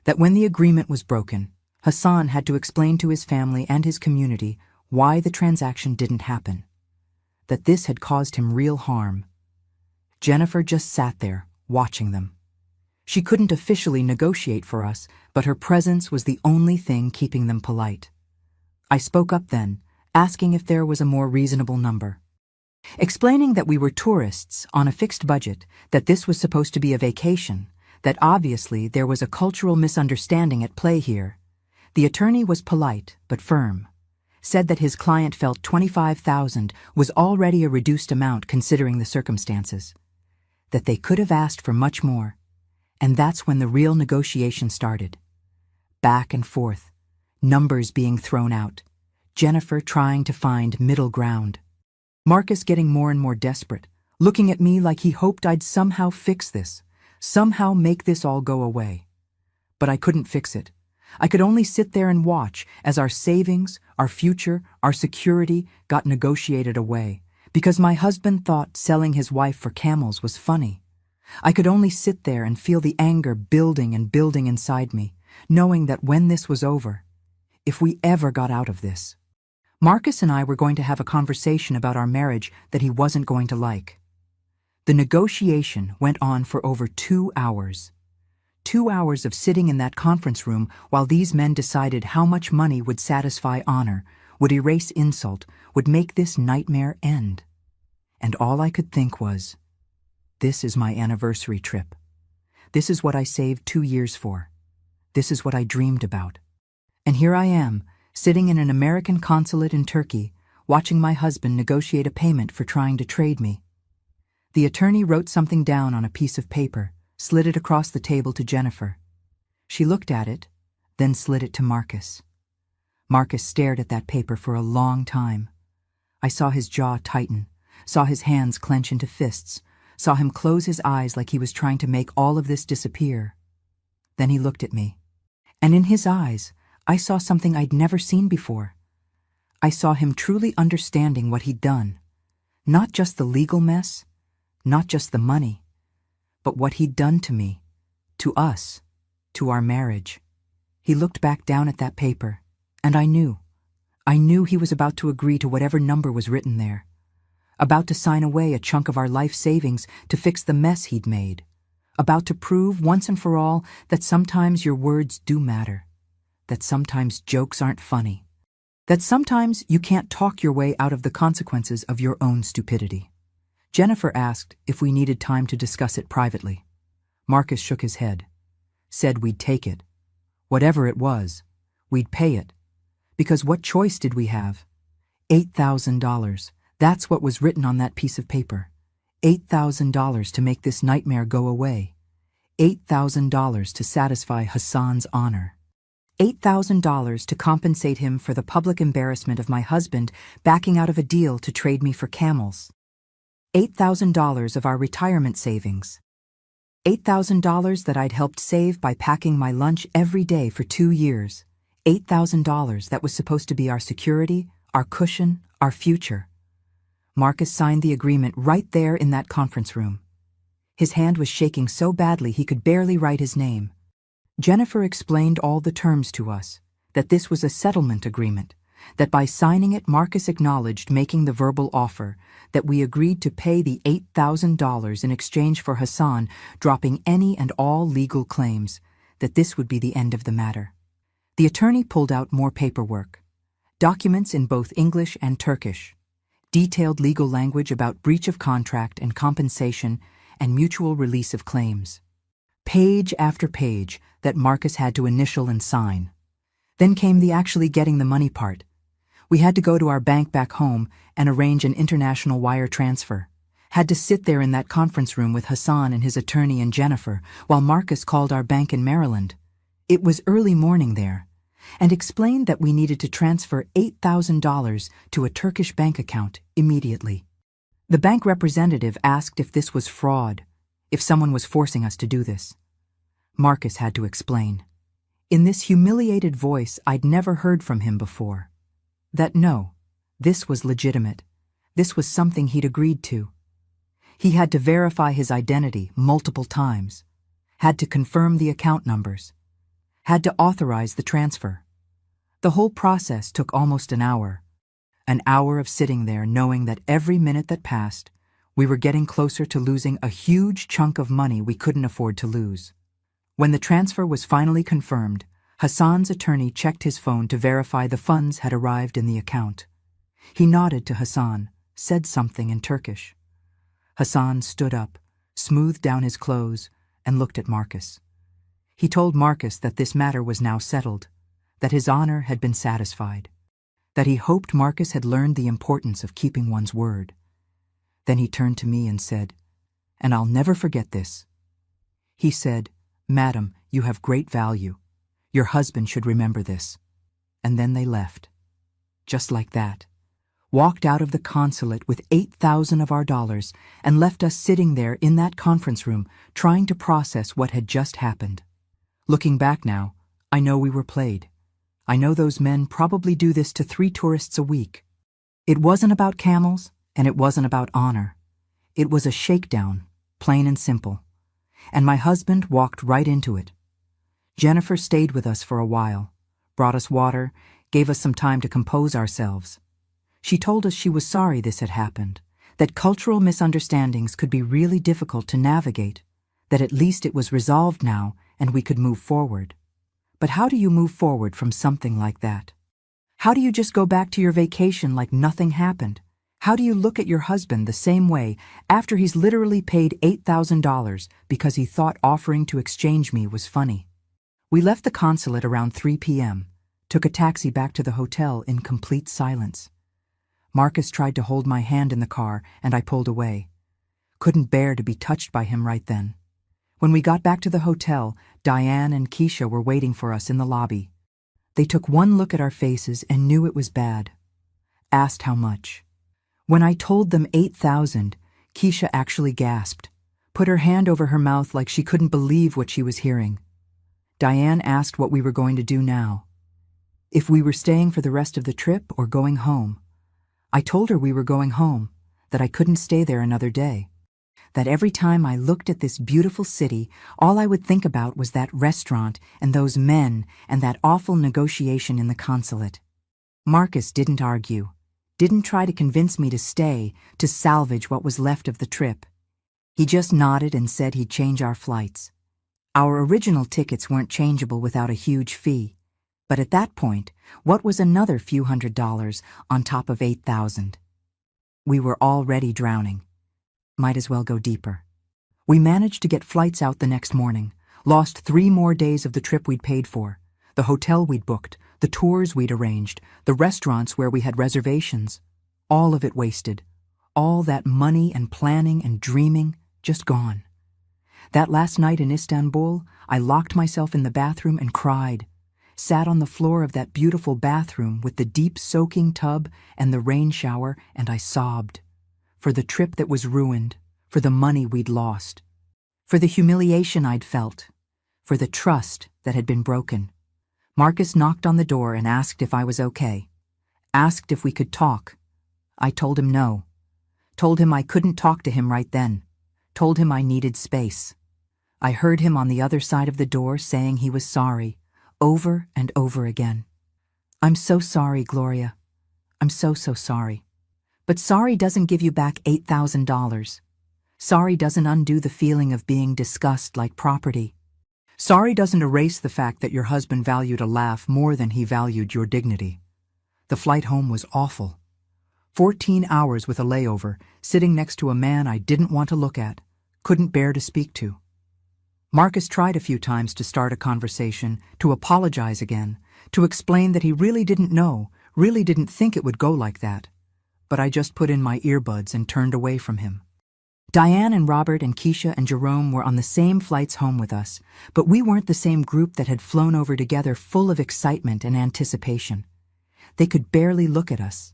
That when the agreement was broken, Hassan had to explain to his family and his community why the transaction didn't happen, that this had caused him real harm. Jennifer just sat there, watching them. She couldn't officially negotiate for us, but her presence was the only thing keeping them polite. I spoke up then, asking if there was a more reasonable number. Explaining that we were tourists on a fixed budget, that this was supposed to be a vacation, that obviously there was a cultural misunderstanding at play here. The attorney was polite but firm. said that his client felt 25,000 was already a reduced amount considering the circumstances, that they could have asked for much more, and that's when the real negotiation started. Back and forth, numbers being thrown out, Jennifer trying to find middle ground. Marcus getting more and more desperate, looking at me like he hoped I'd somehow fix this, somehow make this all go away. But I couldn't fix it. I could only sit there and watch as our savings, our future, our security got negotiated away, because my husband thought selling his wife for camels was funny. I could only sit there and feel the anger building and building inside me, knowing that when this was over, if we ever got out of this, Marcus and I were going to have a conversation about our marriage that he wasn't going to like. The negotiation went on for over 2 hours. 2 hours of sitting in that conference room while these men decided how much money would satisfy honor, would erase insult, would make this nightmare end. And all I could think was, this is my anniversary trip. This is what I saved 2 years for. This is what I dreamed about. And here I am, sitting in an American consulate in Turkey, watching my husband negotiate a payment for trying to trade me. The attorney wrote something down on a piece of paper, slid it across the table to Jennifer. She looked at it, then slid it to Marcus. Marcus stared at that paper for a long time. I saw his jaw tighten, saw his hands clench into fists, saw him close his eyes like he was trying to make all of this disappear. Then he looked at me, and in his eyes, I saw something I'd never seen before. I saw him truly understanding what he'd done. Not just the legal mess, not just the money, but what he'd done to me, to us, to our marriage. He looked back down at that paper, and I knew he was about to agree to whatever number was written there, about to sign away a chunk of our life savings to fix the mess he'd made, about to prove once and for all that sometimes your words do matter, that sometimes jokes aren't funny, that sometimes you can't talk your way out of the consequences of your own stupidity. Jennifer asked if we needed time to discuss it privately. Marcus shook his head, said we'd take it. Whatever it was, we'd pay it. Because what choice did we have? $8,000. That's what was written on that piece of paper. $8,000 to make this nightmare go away. $8,000 to satisfy Hassan's honor. $8,000 to compensate him for the public embarrassment of my husband backing out of a deal to trade me for camels. $8,000 of our retirement savings. $8,000 that I'd helped save by packing my lunch every day for 2 years. $8,000 that was supposed to be our security, our cushion, our future. Marcus signed the agreement right there in that conference room. His hand was shaking so badly he could barely write his name. Jennifer explained all the terms to us, that this was a settlement agreement, that by signing it Marcus acknowledged making the verbal offer, that we agreed to pay the $8,000 in exchange for Hassan dropping any and all legal claims, that this would be the end of the matter. The attorney pulled out more paperwork, documents in both English and Turkish, detailed legal language about breach of contract and compensation and mutual release of claims. Page after page that Marcus had to initial and sign. Then came the actually getting the money part. We had to go to our bank back home and arrange an international wire transfer. Had to sit there in that conference room with Hassan and his attorney and Jennifer while Marcus called our bank in Maryland. It was early morning there, and explained that we needed to transfer $8,000 to a Turkish bank account immediately. The bank representative asked if this was fraud, if someone was forcing us to do this. Marcus had to explain, in this humiliated voice I'd never heard from him before, that no, this was legitimate. This was something he'd agreed to. He had to verify his identity multiple times, had to confirm the account numbers, had to authorize the transfer. The whole process took almost an hour of sitting there knowing that every minute that passed, we were getting closer to losing a huge chunk of money we couldn't afford to lose. When the transfer was finally confirmed, Hassan's attorney checked his phone to verify the funds had arrived in the account. He nodded to Hassan, said something in Turkish. Hassan stood up, smoothed down his clothes, and looked at Marcus. He told Marcus that this matter was now settled, that his honor had been satisfied, that he hoped Marcus had learned the importance of keeping one's word. Then he turned to me and said, "And I'll never forget this." He said, "Madam, you have great value. Your husband should remember this." And then they left. Just like that. Walked out of the consulate with 8,000 of our dollars and left us sitting there in that conference room trying to process what had just happened. Looking back now, I know we were played. I know those men probably do this to 3 tourists a week. It wasn't about camels, and it wasn't about honor. It was a shakedown, plain and simple. And my husband walked right into it. Jennifer stayed with us for a while, brought us water, gave us some time to compose ourselves. She told us she was sorry this had happened, that cultural misunderstandings could be really difficult to navigate, that at least it was resolved now and we could move forward. But how do you move forward from something like that? How do you just go back to your vacation like nothing happened? How do you look at your husband the same way after he's literally paid $8,000 because he thought offering to exchange me was funny? We left the consulate around 3 p.m., took a taxi back to the hotel in complete silence. Marcus tried to hold my hand in the car, and I pulled away. Couldn't bear to be touched by him right then. When we got back to the hotel, Diane and Keisha were waiting for us in the lobby. They took one look at our faces and knew it was bad. Asked how much. When I told them 8,000, Keisha actually gasped, put her hand over her mouth like she couldn't believe what she was hearing. Diane asked what we were going to do now. If we were staying for the rest of the trip or going home. I told her we were going home, that I couldn't stay there another day. That every time I looked at this beautiful city, all I would think about was that restaurant and those men and that awful negotiation in the consulate. Marcus didn't argue, didn't try to convince me to stay, to salvage what was left of the trip. He just nodded and said he'd change our flights. Our original tickets weren't changeable without a huge fee. But at that point, what was another few $100s on top of 8,000? We were already drowning. Might as well go deeper. We managed to get flights out the next morning, lost 3 more days of the trip we'd paid for, the hotel we'd booked, the tours we'd arranged, the restaurants where we had reservations. All of it wasted. All that money and planning and dreaming just gone. That last night in Istanbul, I locked myself in the bathroom and cried. Sat on the floor of that beautiful bathroom with the deep soaking tub and the rain shower, and I sobbed. For the trip that was ruined, for the money we'd lost, for the humiliation I'd felt, for the trust that had been broken. Marcus knocked on the door and asked if I was okay. Asked if we could talk. I told him no. Told him I couldn't talk to him right then. Told him I needed space. I heard him on the other side of the door saying he was sorry, over and over again. "I'm so sorry, Gloria. I'm so sorry. But sorry doesn't give you back $8,000. Sorry doesn't undo the feeling of being discussed like property. Sorry doesn't erase the fact that your husband valued a laugh more than he valued your dignity." The flight home was awful. 14 hours with a layover, sitting next to a man I didn't want to look at, couldn't bear to speak to. Marcus tried a few times to start a conversation, to apologize again, to explain that he really didn't know, really didn't think it would go like that. But I just put in my earbuds and turned away from him. Diane and Robert and Keisha and Jerome were on the same flights home with us, but we weren't the same group that had flown over together full of excitement and anticipation. They could barely look at us.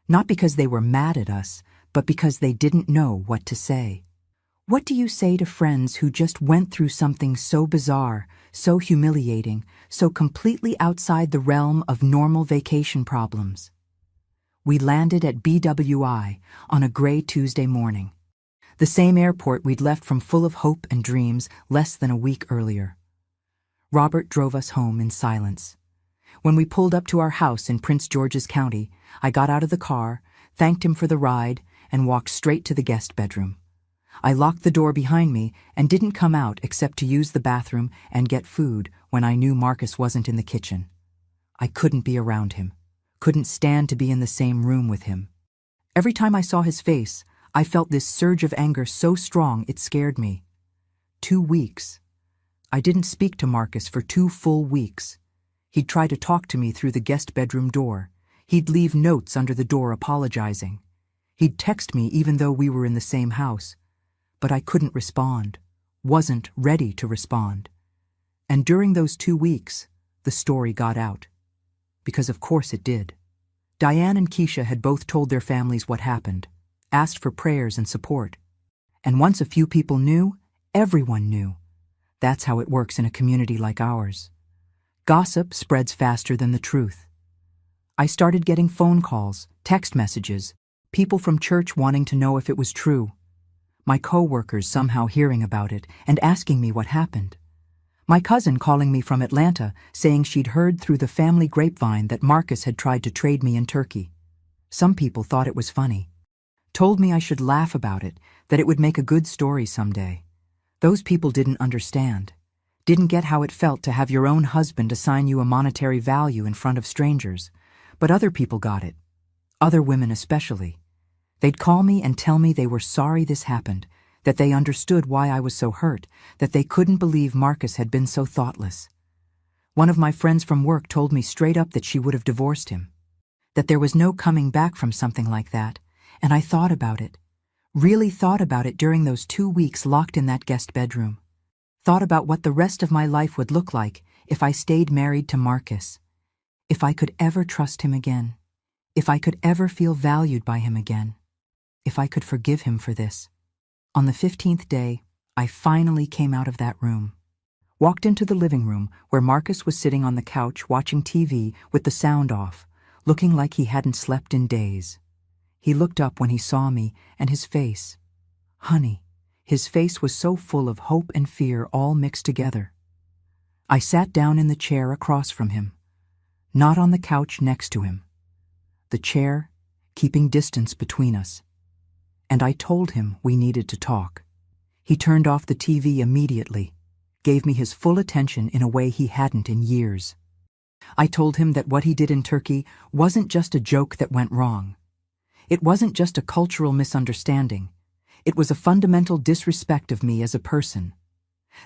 Not because they were mad at us, but because they didn't know what to say. What do you say to friends who just went through something so bizarre, so humiliating, so completely outside the realm of normal vacation problems? We landed at BWI on a gray Tuesday morning, the same airport we'd left from full of hope and dreams less than a week earlier. Robert drove us home in silence. When we pulled up to our house in Prince George's County, I got out of the car, thanked him for the ride, and walked straight to the guest bedroom. I locked the door behind me and didn't come out except to use the bathroom and get food when I knew Marcus wasn't in the kitchen. I couldn't be around him, couldn't stand to be in the same room with him. Every time I saw his face, I felt this surge of anger so strong it scared me. 2 weeks. I didn't speak to Marcus for 2 full weeks. He'd try to talk to me through the guest bedroom door. He'd leave notes under the door apologizing. He'd text me even though we were in the same house. But I couldn't respond, wasn't ready to respond. And during those 2 weeks, the story got out. Because of course it did. Diane and Keisha had both told their families what happened, asked for prayers and support. And once a few people knew, everyone knew. That's how it works in a community like ours. Gossip spreads faster than the truth. I started getting phone calls, text messages, people from church wanting to know if it was true. My co-workers somehow hearing about it and asking me what happened. My cousin calling me from Atlanta saying she'd heard through the family grapevine that Marcus had tried to trade me in Turkey. Some people thought it was funny. Told me I should laugh about it, that it would make a good story someday. Those people didn't understand. Didn't get how it felt to have your own husband assign you a monetary value in front of strangers. But other people got it. Other women especially. They'd call me and tell me they were sorry this happened, that they understood why I was so hurt, that they couldn't believe Marcus had been so thoughtless. One of my friends from work told me straight up that she would have divorced him. That there was no coming back from something like that, and I thought about it. Really thought about it during those 2 weeks locked in that guest bedroom. Thought about what the rest of my life would look like if I stayed married to Marcus. If I could ever trust him again. If I could ever feel valued by him again. If I could forgive him for this. On the 15th day, I finally came out of that room. Walked into the living room where Marcus was sitting on the couch watching TV with the sound off, looking like he hadn't slept in days. He looked up when he saw me, and his face. Honey, his face was so full of hope and fear all mixed together. I sat down in the chair across from him, not on the couch next to him. The chair, keeping distance between us. And I told him we needed to talk. He turned off the TV immediately, gave me his full attention in a way he hadn't in years. I told him that what he did in Turkey wasn't just a joke that went wrong. It wasn't just a cultural misunderstanding. It was a fundamental disrespect of me as a person.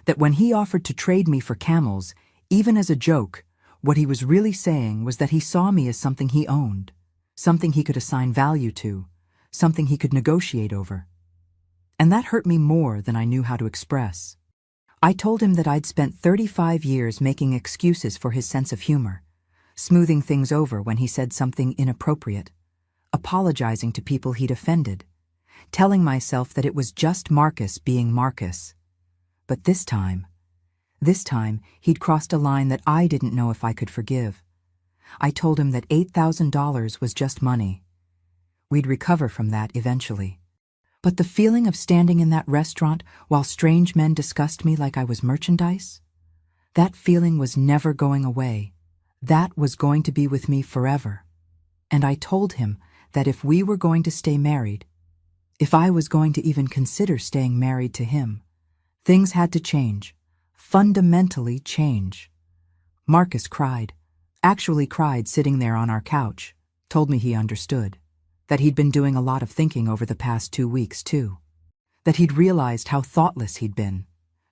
That when he offered to trade me for camels, even as a joke, what he was really saying was that he saw me as something he owned, something he could assign value to, something he could negotiate over. And that hurt me more than I knew how to express. I told him that I'd spent 35 years making excuses for his sense of humor, smoothing things over when he said something inappropriate, apologizing to people he'd offended, telling myself that it was just Marcus being Marcus. But this time, he'd crossed a line that I didn't know if I could forgive. I told him that $8,000 was just money. We'd recover from that eventually. But the feeling of standing in that restaurant while strange men discussed me like I was merchandise? That feeling was never going away. That was going to be with me forever. And I told him that if we were going to stay married, if I was going to even consider staying married to him, things had to change, fundamentally change. Marcus cried, actually cried sitting there on our couch, told me he understood, that he'd been doing a lot of thinking over the past 2 weeks too, that he'd realized how thoughtless he'd been,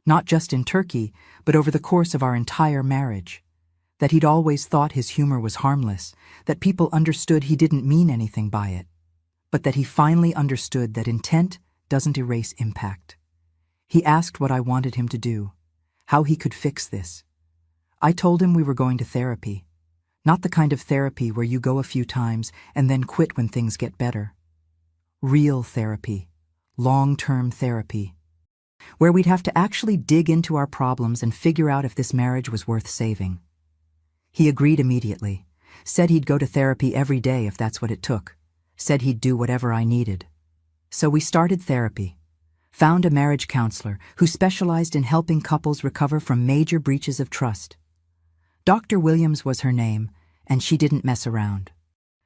not just in Turkey, but over the course of our entire marriage, that he'd always thought his humor was harmless, that people understood he didn't mean anything by it, but that he finally understood that intent doesn't erase impact. He asked what I wanted him to do, how he could fix this. I told him we were going to therapy, not the kind of therapy where you go a few times and then quit when things get better. Real therapy, long-term therapy, where we'd have to actually dig into our problems and figure out if this marriage was worth saving. He agreed immediately, said he'd go to therapy every day if that's what it took, said he'd do whatever I needed. So we started therapy, found a marriage counselor who specialized in helping couples recover from major breaches of trust. Dr. Williams was her name, and she didn't mess around.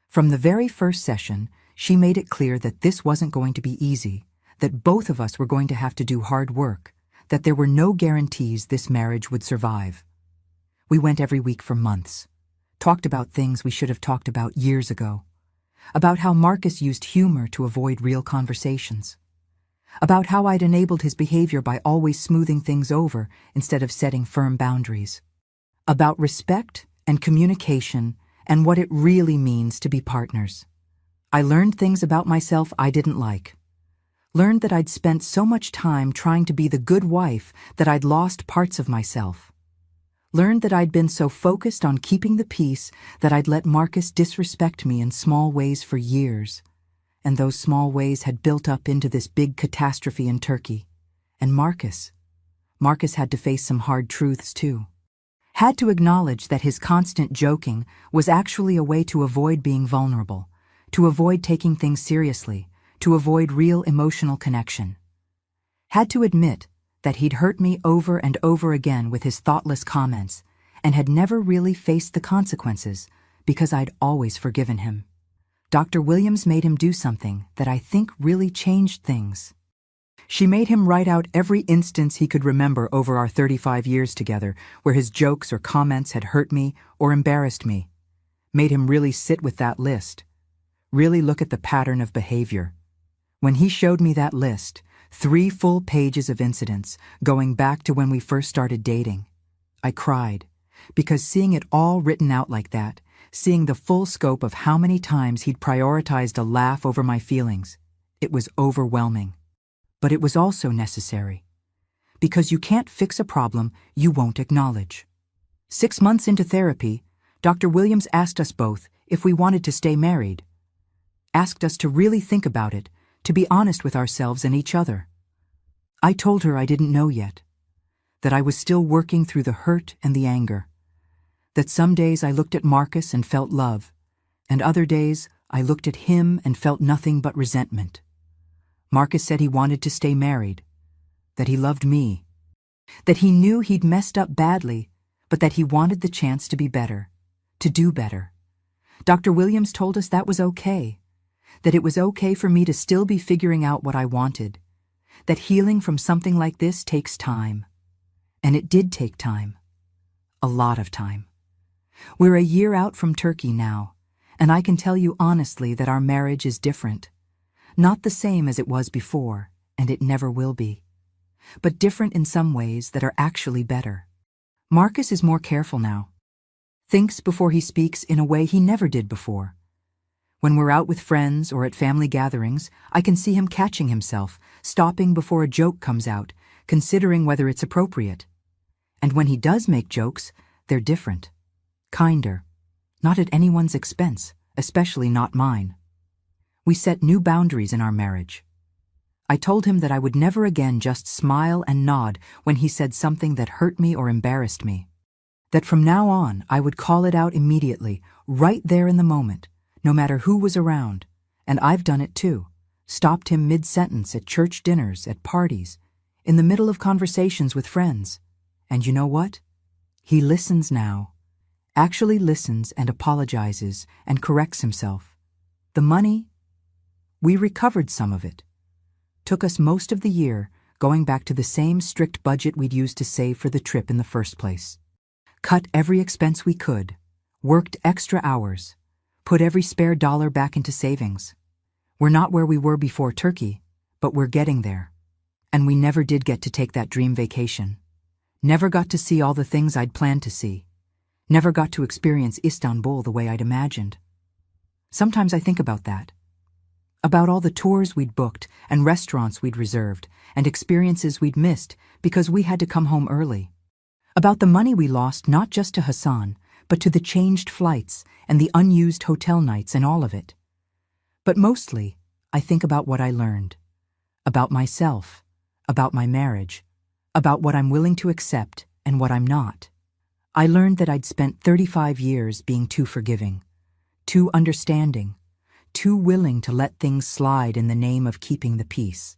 From the very first session, she made it clear that this wasn't going to be easy, that both of us were going to have to do hard work, that there were no guarantees this marriage would survive. We went every week for months, talked about things we should have talked about years ago, about how Marcus used humor to avoid real conversations, about how I'd enabled his behavior by always smoothing things over instead of setting firm boundaries, about respect and communication and what it really means to be partners. I learned things about myself I didn't like. Learned that I'd spent so much time trying to be the good wife that I'd lost parts of myself. Learned that I'd been so focused on keeping the peace that I'd let Marcus disrespect me in small ways for years. And those small ways had built up into this big catastrophe in Turkey. And Marcus had to face some hard truths too. Had to acknowledge that his constant joking was actually a way to avoid being vulnerable, to avoid taking things seriously, to avoid real emotional connection. Had to admit that he'd hurt me over and over again with his thoughtless comments and had never really faced the consequences because I'd always forgiven him. Dr. Williams made him do something that I think really changed things. She made him write out every instance he could remember over our 35 years together where his jokes or comments had hurt me or embarrassed me. Made him really sit with that list. Really look at the pattern of behavior. When he showed me that list, 3 full pages of incidents going back to when we first started dating, I cried, because seeing it all written out like that, seeing the full scope of how many times he'd prioritized a laugh over my feelings, it was overwhelming. But it was also necessary. Because you can't fix a problem you won't acknowledge. 6 months into therapy, Dr. Williams asked us both if we wanted to stay married. Asked us to really think about it, to be honest with ourselves and each other. I told her I didn't know yet, that I was still working through the hurt and the anger, that some days I looked at Marcus and felt love, and other days I looked at him and felt nothing but resentment. Marcus said he wanted to stay married, that he loved me, that he knew he'd messed up badly, but that he wanted the chance to be better, to do better. Dr. Williams told us that was okay, that it was okay for me to still be figuring out what I wanted, that healing from something like this takes time. And it did take time. A lot of time. We're a year out from Turkey now, and I can tell you honestly that our marriage is different. Not the same as it was before, and it never will be. But different in some ways that are actually better. Marcus is more careful now. Thinks before he speaks in a way he never did before. When we're out with friends or at family gatherings, I can see him catching himself, stopping before a joke comes out, considering whether it's appropriate. And when he does make jokes, they're different. Kinder. Not at anyone's expense, especially not mine. We set new boundaries in our marriage. I told him that I would never again just smile and nod when he said something that hurt me or embarrassed me. That from now on, I would call it out immediately, right there in the moment, no matter who was around. And I've done it too. Stopped him mid-sentence at church dinners, at parties, in the middle of conversations with friends. And you know what? He listens now. Actually listens and apologizes and corrects himself. The money? We recovered some of it. Took us most of the year, going back to the same strict budget we'd used to save for the trip in the first place. Cut every expense we could. Worked extra hours. Put every spare dollar back into savings. We're not where we were before Turkey, but we're getting there. And we never did get to take that dream vacation. Never got to see all the things I'd planned to see. Never got to experience Istanbul the way I'd imagined. Sometimes I think about that. About all the tours we'd booked and restaurants we'd reserved and experiences we'd missed because we had to come home early. About the money we lost not just to Hassan, but to the changed flights and the unused hotel nights and all of it. But mostly, I think about what I learned. About myself, about my marriage, about what I'm willing to accept and what I'm not. I learned that I'd spent 35 years being too forgiving, too understanding, too willing to let things slide in the name of keeping the peace.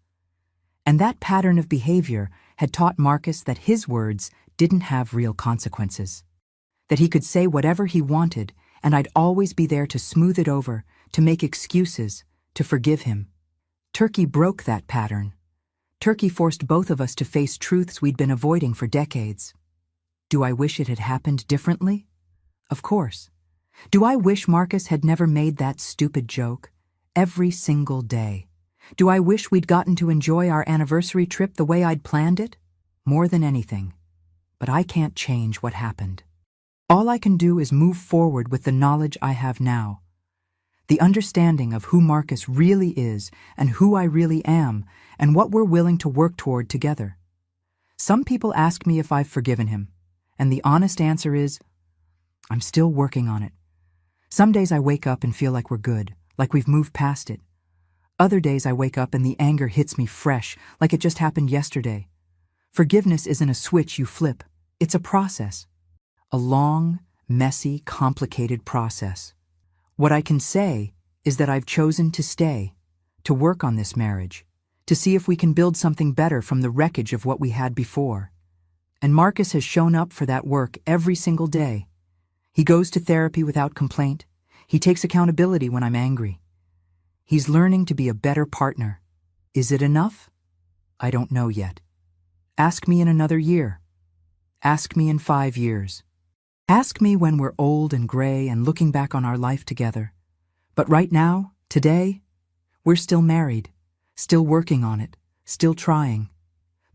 And that pattern of behavior had taught Marcus that his words didn't have real consequences. That he could say whatever he wanted, and I'd always be there to smooth it over, to make excuses, to forgive him. Turkey broke that pattern. Turkey forced both of us to face truths we'd been avoiding for decades. Do I wish it had happened differently? Of course. Do I wish Marcus had never made that stupid joke? Every single day. Do I wish we'd gotten to enjoy our anniversary trip the way I'd planned it? More than anything. But I can't change what happened. All I can do is move forward with the knowledge I have now. The understanding of who Marcus really is and who I really am and what we're willing to work toward together. Some people ask me if I've forgiven him, and the honest answer is, I'm still working on it. Some days I wake up and feel like we're good, like we've moved past it. Other days I wake up and the anger hits me fresh, like it just happened yesterday. Forgiveness isn't a switch you flip. It's a process. A long, messy, complicated process. What I can say is that I've chosen to stay, to work on this marriage, to see if we can build something better from the wreckage of what we had before. And Marcus has shown up for that work every single day. He goes to therapy without complaint. He takes accountability when I'm angry. He's learning to be a better partner. Is it enough? I don't know yet. Ask me in another year. Ask me in 5 years. Ask me when we're old and gray and looking back on our life together. But right now, today, we're still married, still working on it, still trying.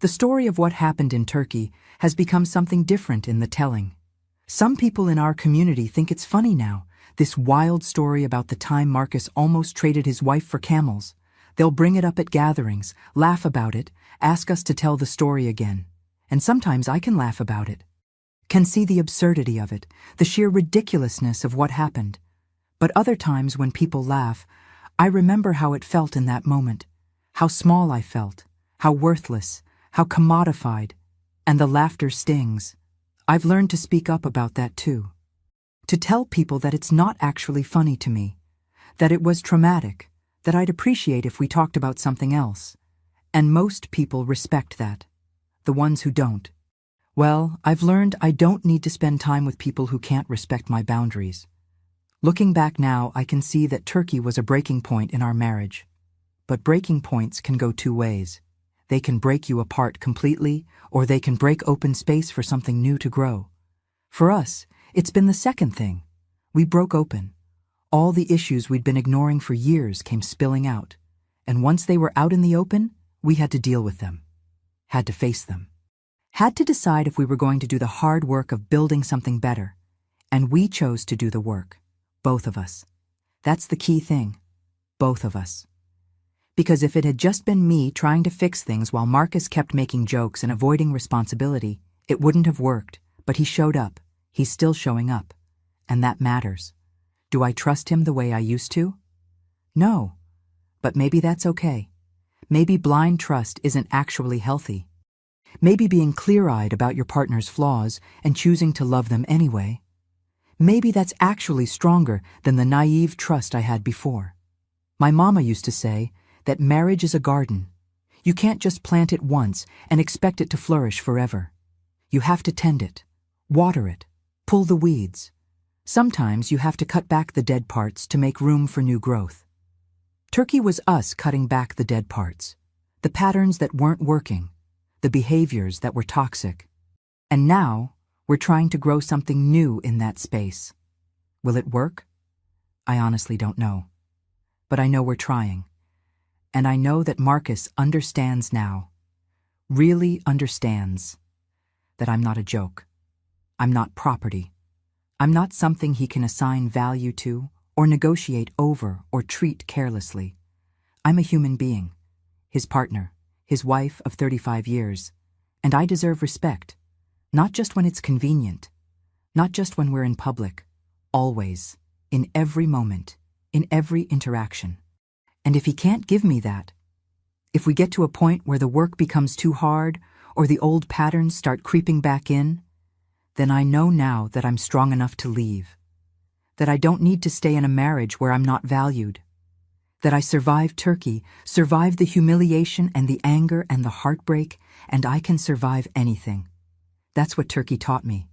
The story of what happened in Turkey has become something different in the telling. Some people in our community think it's funny now, this wild story about the time Marcus almost traded his wife for camels. They'll bring it up at gatherings, laugh about it, ask us to tell the story again. And sometimes I can laugh about it. Can see the absurdity of it, the sheer ridiculousness of what happened. But other times when people laugh, I remember how it felt in that moment, how small I felt, how worthless, how commodified, and the laughter stings. I've learned to speak up about that too. To tell people that it's not actually funny to me, that it was traumatic, that I'd appreciate if we talked about something else. And most people respect that. The ones who don't. Well, I've learned I don't need to spend time with people who can't respect my boundaries. Looking back now, I can see that Turkey was a breaking point in our marriage. But breaking points can go two ways. They can break you apart completely, or they can break open space for something new to grow. For us, it's been the second thing. We broke open. All the issues we'd been ignoring for years came spilling out. And once they were out in the open, we had to deal with them. Had to face them. Had to decide if we were going to do the hard work of building something better. And we chose to do the work. Both of us. That's the key thing. Both of us. Because if it had just been me trying to fix things while Marcus kept making jokes and avoiding responsibility, it wouldn't have worked. But he showed up. He's still showing up. And that matters. Do I trust him the way I used to? No. But maybe that's okay. Maybe blind trust isn't actually healthy. Maybe being clear-eyed about your partner's flaws and choosing to love them anyway. Maybe that's actually stronger than the naive trust I had before. My mama used to say that marriage is a garden. You can't just plant it once and expect it to flourish forever. You have to tend it, water it, pull the weeds. Sometimes you have to cut back the dead parts to make room for new growth. Turkey was us cutting back the dead parts, the patterns that weren't working, the behaviors that were toxic. And now, we're trying to grow something new in that space. Will it work? I honestly don't know. But I know we're trying. And I know that Marcus understands now, really understands, that I'm not a joke. I'm not property. I'm not something he can assign value to or negotiate over or treat carelessly. I'm a human being, his partner, his wife of 35 years, and I deserve respect, not just when it's convenient, not just when we're in public, always, in every moment, in every interaction. And if he can't give me that, if we get to a point where the work becomes too hard or the old patterns start creeping back in, then I know now that I'm strong enough to leave, that I don't need to stay in a marriage where I'm not valued, that I survived Turkey, survived the humiliation and the anger and the heartbreak, and I can survive anything. That's what Turkey taught me.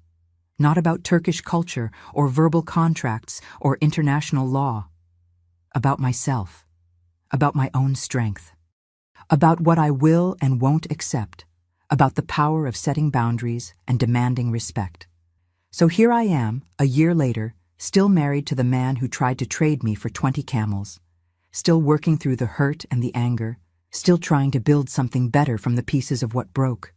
Not about Turkish culture or verbal contracts or international law. About myself. About my own strength. About what I will and won't accept. About the power of setting boundaries and demanding respect. So here I am, a year later, still married to the man who tried to trade me for 20 camels. Still working through the hurt and the anger, still trying to build something better from the pieces of what broke.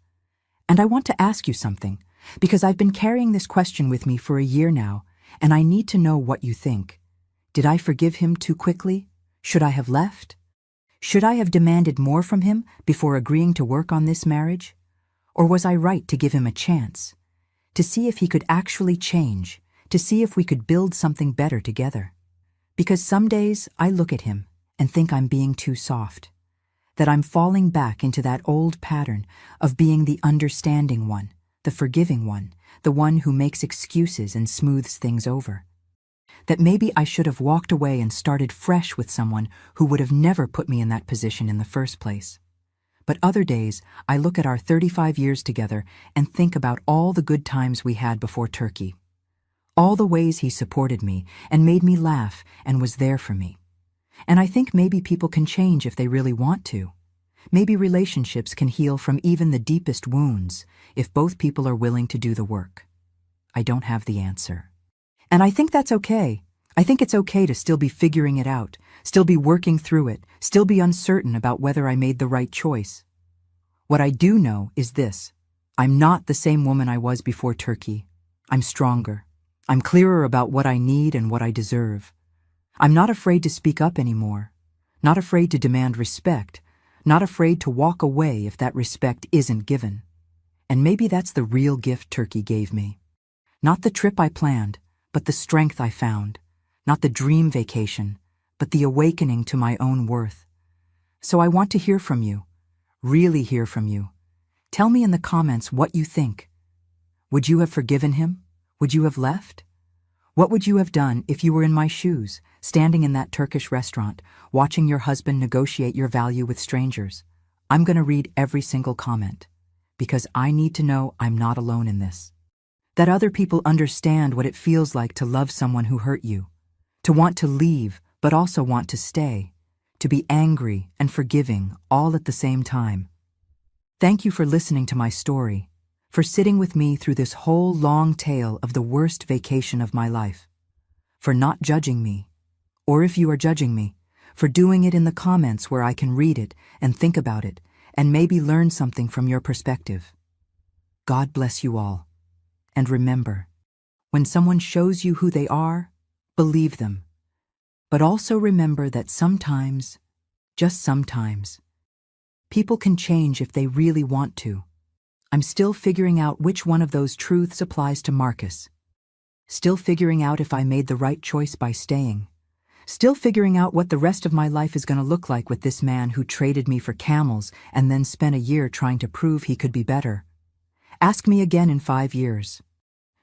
And I want to ask you something, because I've been carrying this question with me for a year now, and I need to know what you think. Did I forgive him too quickly? Should I have left? Should I have demanded more from him before agreeing to work on this marriage? Or was I right to give him a chance? To see if he could actually change, to see if we could build something better together. Because some days I look at him and think I'm being too soft, that I'm falling back into that old pattern of being the understanding one, the forgiving one, the one who makes excuses and smooths things over. That maybe I should have walked away and started fresh with someone who would have never put me in that position in the first place. But other days, I look at our 35 years together and think about all the good times we had before Turkey. All the ways he supported me and made me laugh and was there for me. And I think maybe people can change if they really want to. Maybe relationships can heal from even the deepest wounds if both people are willing to do the work. I don't have the answer. And I think that's okay. I think it's okay to still be figuring it out, still be working through it, still be uncertain about whether I made the right choice. What I do know is this: I'm not the same woman I was before Turkey. I'm stronger. I'm clearer about what I need and what I deserve. I'm not afraid to speak up anymore, not afraid to demand respect, not afraid to walk away if that respect isn't given. And maybe that's the real gift Turkey gave me. Not the trip I planned, but the strength I found. Not the dream vacation, but the awakening to my own worth. So I want to hear from you, really hear from you. Tell me in the comments what you think. Would you have forgiven him? Would you have left? What would you have done if you were in my shoes, standing in that Turkish restaurant, watching your husband negotiate your value with strangers? I'm going to read every single comment, because I need to know I'm not alone in this. That other people understand what it feels like to love someone who hurt you, to want to leave but also want to stay, to be angry and forgiving all at the same time. Thank you for listening to my story, for sitting with me through this whole long tale of the worst vacation of my life, for not judging me, or if you are judging me, for doing it in the comments where I can read it and think about it and maybe learn something from your perspective. God bless you all. And remember, when someone shows you who they are, believe them. But also remember that sometimes, just sometimes, people can change if they really want to. I'm still figuring out which one of those truths applies to Marcus. Still figuring out if I made the right choice by staying. Still figuring out what the rest of my life is going to look like with this man who traded me for camels and then spent a year trying to prove he could be better. Ask me again in 5 years.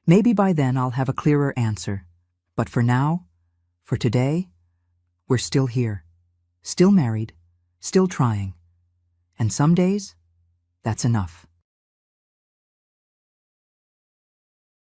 Maybe by then I'll have a clearer answer. But for now, for today, we're still here, still married, still trying. And some days, that's enough.